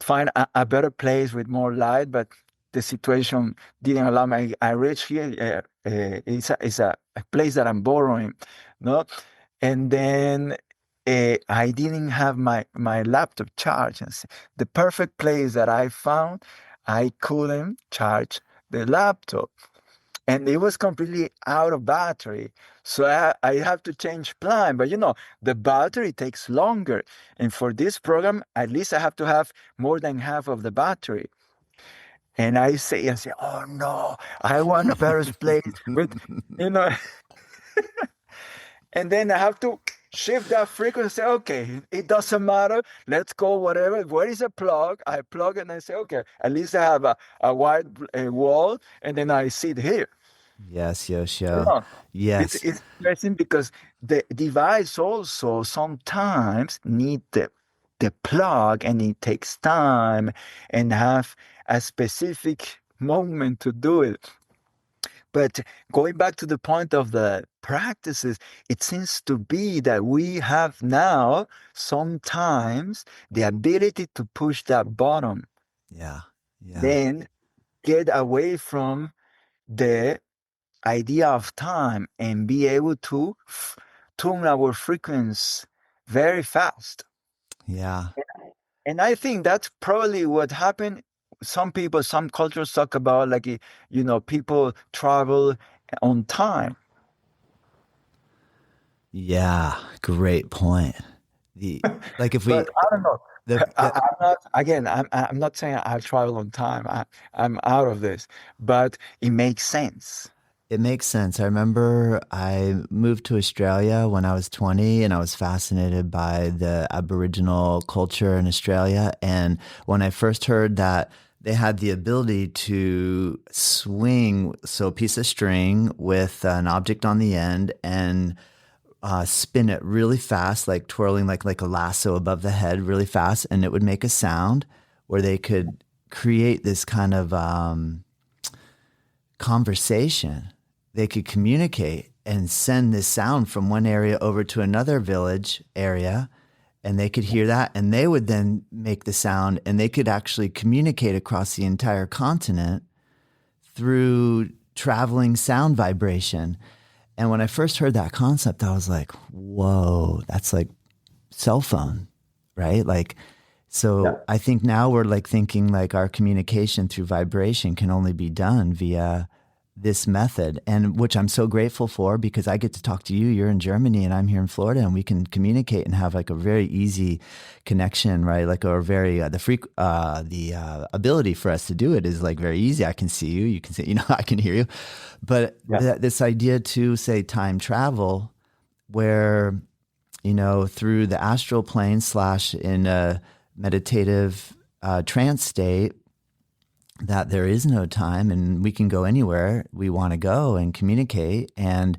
find a better place with more light, but the situation didn't allow me. I reached here. It's a place that I'm borrowing, no, and then I didn't have my laptop charged. And the perfect place that I found, I couldn't charge the laptop, and it was completely out of battery. So I have to change plan. But the battery takes longer. And for this program, at least I have to have more than half of the battery. And I say, oh no, I want a better place with, you know, and then I have to shift that frequency. Say, okay, it doesn't matter. Let's go, whatever. Where is a plug? I plug and I say, okay, at least I have a wide wall, and then I sit here. Yes, You Yoshio. know, it's Yes. it's interesting because the device also sometimes need the plug, and it takes time and have a specific moment to do it. But going back to the point of the practices, it seems to be that we have now sometimes the ability to push that button, Yeah. Yeah. then get away from the idea of time and be able to tune our frequency very fast. Yeah. And I think that's probably what happened. Some people, some cultures talk about like, people travel on time. Yeah. Great point. The like if we But I don't know. the I'm not, again, I'm not saying I travel on time. I'm out of this, but it makes sense. It makes sense. I remember I moved to Australia when I was 20 and I was fascinated by the Aboriginal culture in Australia. And when I first heard that they had the ability to swing, so a piece of string with an object on the end and spin it really fast, like twirling like a lasso above the head really fast, and it would make a sound where they could create this kind of conversation. They could communicate and send this sound from one area over to another village area, and they could hear that, and they would then make the sound, and they could actually communicate across the entire continent through traveling sound vibration. And when I first heard that concept, I was like, whoa, that's like cell phone, right? Like, Yeah. so I think now we're like thinking like our communication through vibration can only be done via this method, and which I'm so grateful for because I get to talk to you. You're in Germany and I'm here in Florida, and we can communicate and have like a very easy connection, right? Like, or very the ability for us to do it is like very easy. I can see you, you can see, I can hear you, but Yeah. this idea to say time travel, where through the astral plane / in a meditative trance state, that there is no time and we can go anywhere we want to go and communicate. And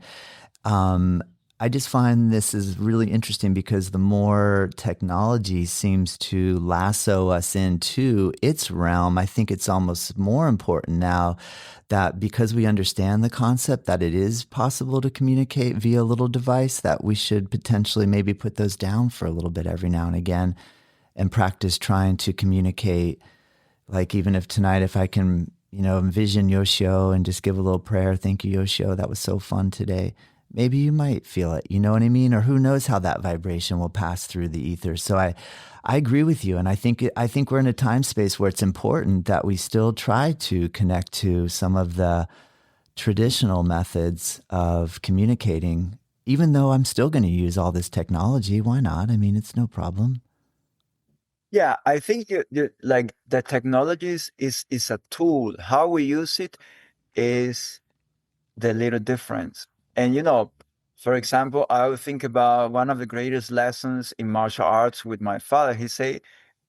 I just find this is really interesting because the more technology seems to lasso us into its realm, I think it's almost more important now that because we understand the concept that it is possible to communicate via a little device, that we should potentially maybe put those down for a little bit every now and again and practice trying to communicate. Like even if tonight, if I can, envision Yoshio and just give a little prayer, thank you, Yoshio, that was so fun today. Maybe you might feel it, you know what I mean? Or who knows how that vibration will pass through the ether. So I agree with you. And I think we're in a time space where it's important that we still try to connect to some of the traditional methods of communicating, even though I'm still going to use all this technology. Why not? I mean, it's no problem. Yeah, I think like the technology is a tool. How we use it is the little difference. And for example, I would think about one of the greatest lessons in martial arts with my father. He say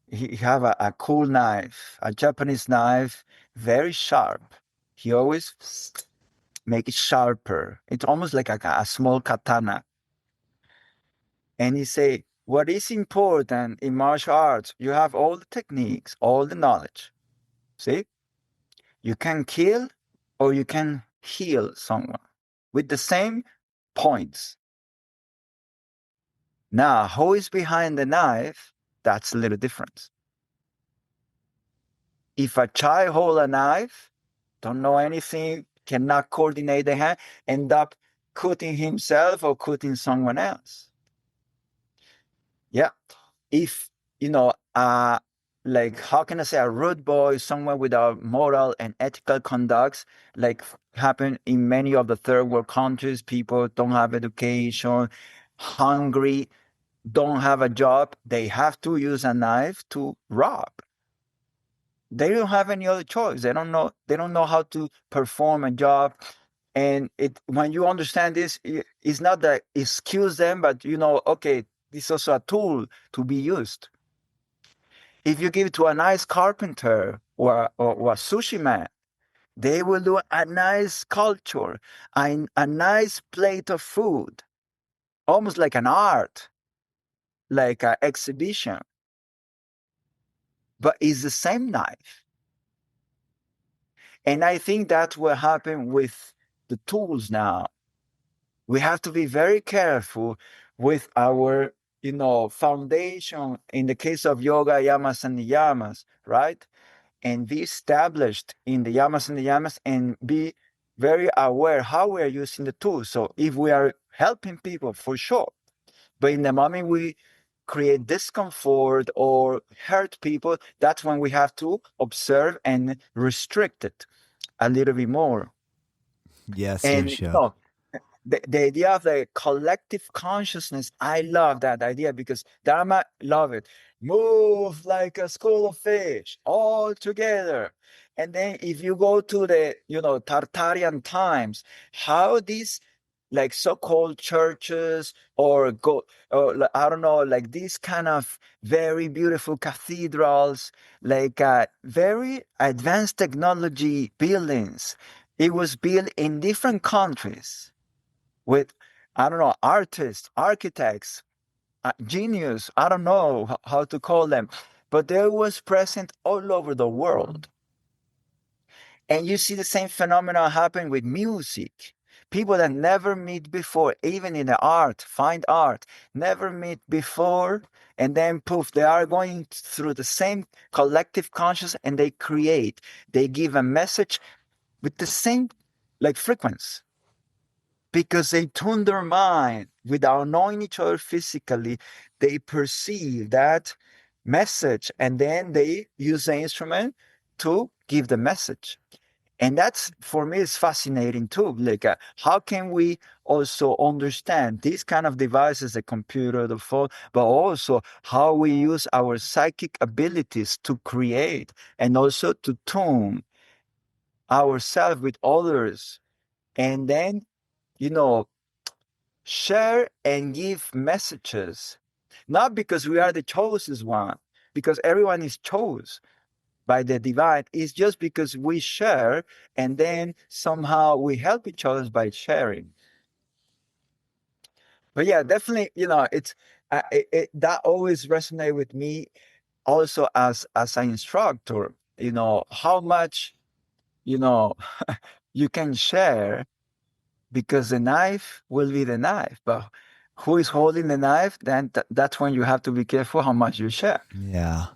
he have a cool knife, a Japanese knife, very sharp. He always make it sharper. It's almost like a small katana. And he say, what is important in martial arts? You have all the techniques, all the knowledge. See, you can kill or you can heal someone with the same points. Now, who is behind the knife? That's a little different. If a child hold a knife, don't know anything, cannot coordinate the hand, end up cutting himself or cutting someone else. Yeah. If, like, how can I say, a rude boy, someone without moral and ethical conducts, like happen in many of the third world countries, people don't have education, hungry, don't have a job, they have to use a knife to rob. They don't have any other choice. They don't know how to perform a job. And when you understand this, it's not that excuse them, but okay, this is also a tool to be used. If you give it to a nice carpenter or a sushi man, they will do a nice sculpture, a nice plate of food, almost like an art, like an exhibition. But it's the same knife. And I think that's what happened with the tools now. We have to be very careful with our, foundation. In the case of yoga, yamas and niyamas, right? And be established in the yamas and niyamas and be very aware how we are using the tools. So if we are helping people, for sure. But in the moment we create discomfort or hurt people, that's when we have to observe and restrict it a little bit more. Yes, And Yoshio. the idea of the collective consciousness, I love that idea because Dharma love it. Move like a school of fish, all together. And then if you go to the, Tartarian times, how these like so-called churches or I don't know, like these kind of very beautiful cathedrals, like very advanced technology buildings. It was built in different countries with, I don't know, artists, architects, genius, I don't know how to call them, but they was present all over the world. And you see the same phenomenon happen with music. People that never meet before, even in the art, fine art, never meet before, and then poof, they are going through the same collective consciousness and they create. They give a message with the same like frequency because they tune their mind without knowing each other physically. They perceive that message and then they use the instrument to give the message. And that's, for me, is fascinating too. Like, how can we also understand these kind of devices, the computer, the phone, but also how we use our psychic abilities to create and also to tune ourselves with others. And then, share and give messages, not because we are the chosen one, because everyone is chosen by the divine. It's just because we share and then somehow we help each other by sharing. But yeah, definitely, it's that always resonate with me also as an instructor, how much, you can share because the knife will be the knife, but who is holding the knife, then that's when you have to be careful how much you share. Yeah.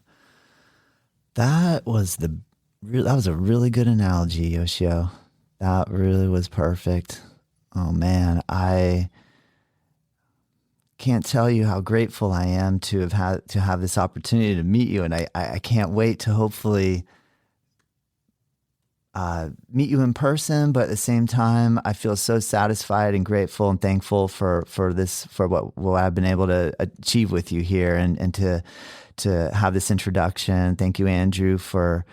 That was a really good analogy, Yoshio. That really was perfect. Oh man, I can't tell you how grateful I am to have this opportunity to meet you, and I can't wait to hopefully meet you in person. But at the same time, I feel so satisfied and grateful and thankful for what I've been able to achieve with you here, and to have this introduction. Thank you, Andrew, for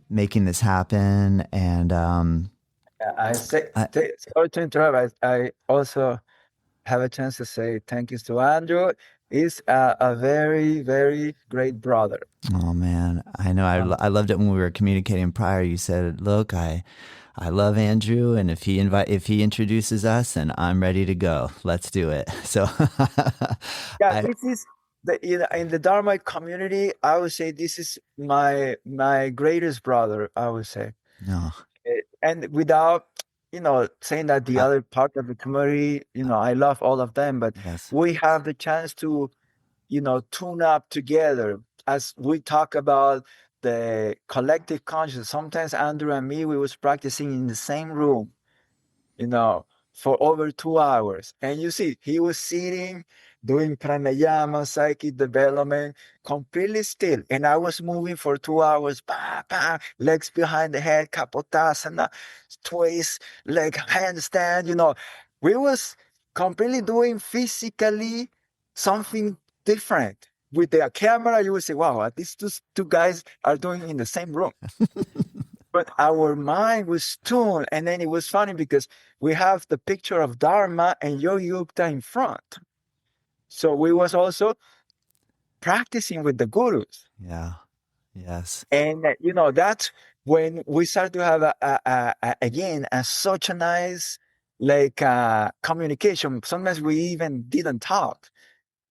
making this happen. And Sorry to interrupt. I also have a chance to say thank you to Andrew. He's a very, very great brother. oh man, I know I loved it when we were communicating prior. You said, "Look, I love Andrew, and if he introduces us, and I'm ready to go. Let's do it." So Yeah, this is in the Dharma community. I would say this is my greatest brother. I would say. No. And without, saying that the Uh, other part of the community, I love all of them, but yes. we have the chance to, tune up together as we talk about the collective conscious. Sometimes Andrew and me, we was practicing in the same room, you know, for over 2 hours. And you see, he was sitting, doing pranayama, psychic development, completely still. And I was moving for 2 hours, bah, bah, legs behind the head, kapotasana, twist, leg handstand, We was completely doing physically something different. With the camera, you would say, wow, what these two guys are doing in the same room. But our mind was tuned. And then it was funny because we have the picture of Dharma and Yogi Gupta in front. So we was also practicing with the gurus. Yeah. Yes. And, that's when we start to have, again, such a nice, communication. Sometimes we even didn't talk.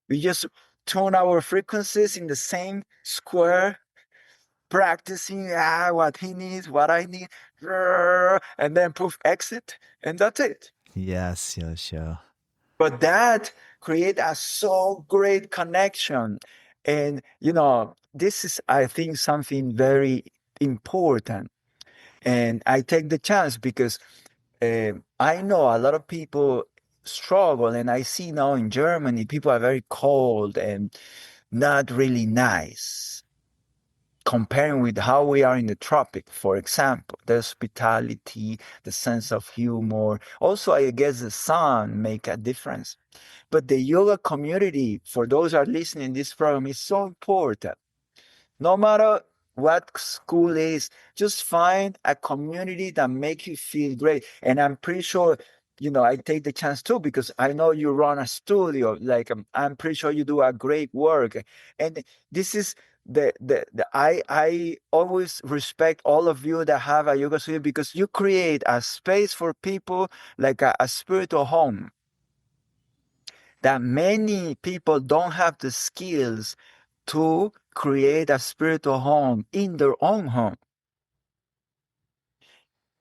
We just tune our frequencies in the same square, practicing what he needs, what I need, and then poof, exit, and that's it. Yes, Yoshio. But that create a so great connection. And, this is, I think, something very important. And I take the chance because I know a lot of people struggle, and I see now in Germany, people are very cold and not really nice comparing with how we are in the tropic, for example. The hospitality, the sense of humor. Also, I guess the sun make a difference. But the yoga community, for those who are listening to this program, is so important. No matter what school is, just find a community that make you feel great. And I'm pretty sure, I take the chance too, because I know you run a studio. I'm pretty sure you do a great work. And this is I always respect all of you that have a yoga studio, because you create a space for people, like a spiritual home that many people don't have the skills to create a spiritual home in their own home.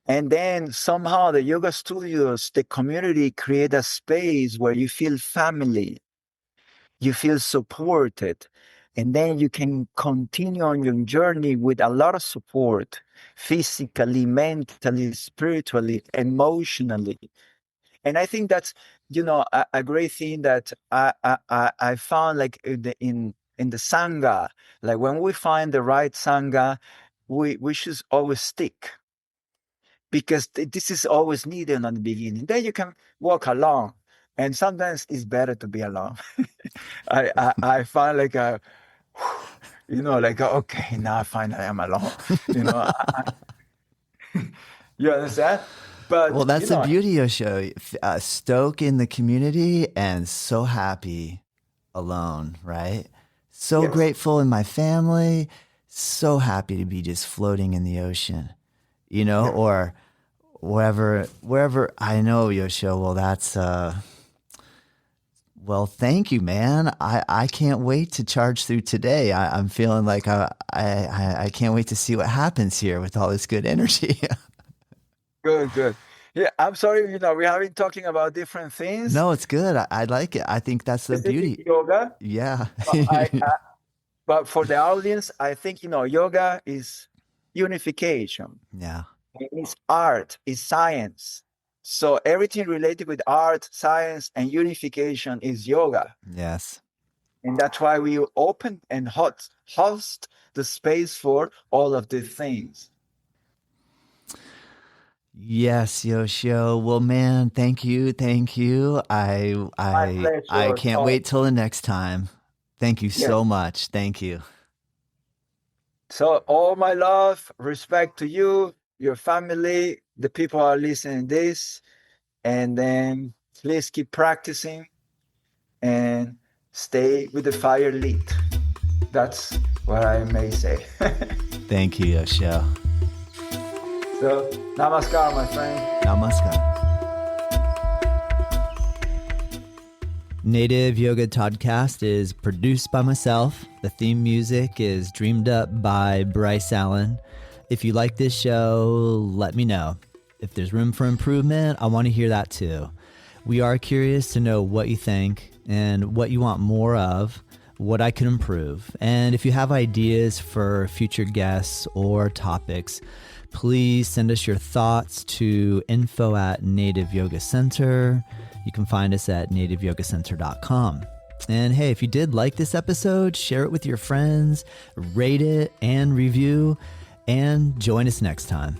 And then somehow the yoga studios, the community, create a space where you feel family, you feel supported, and then you can continue on your journey with a lot of support, physically, mentally, spiritually, emotionally. And I think that's, a great thing that I found, like in the Sangha. Like when we find the right Sangha, we should always stick, because this is always needed on the beginning. Then you can walk along, and sometimes it's better to be alone. I find like okay, now I find I am alone. You understand? But Well, that's the beauty of show. Stoke in the community and so happy alone, right? So Yes. grateful in my family, so happy to be just floating in the ocean, Yeah. or wherever I know, Yoshio. Well, that's well, thank you, man. I can't wait to charge through today. I'm feeling like I can't wait to see what happens here with all this good energy. Good. Yeah, I'm sorry, we have been talking about different things. No, it's good. I like it. I think that's the Specific beauty. yoga. Yeah. But for the audience, I think, yoga is unification. Yeah. It's art, it's science. So everything related with art, science, and unification is yoga. Yes. And that's why we open and host the space for all of these things. Yes, Yoshio. Well, man, thank you. My pleasure, I can't Todd. wait till the next time. Thank you Yes. so much. Thank you. So all my love, respect to you, your family, the people who are listening to this, and then please keep practicing and stay with the fire lit. That's what I may say. Thank you, Yoshio. So, namaskar, my friend. Namaskar. Native Yoga Toddcast is produced by myself. The theme music is dreamed up by Bryce Allen. If you like this show, let me know. If there's room for improvement, I want to hear that too. We are curious to know what you think and what you want more of, what I could improve. And if you have ideas for future guests or topics, please send us your thoughts to info@Native Yoga Center. You can find us at nativeyogacenter.com. And hey, if you did like this episode, share it with your friends, rate it and review, and join us next time.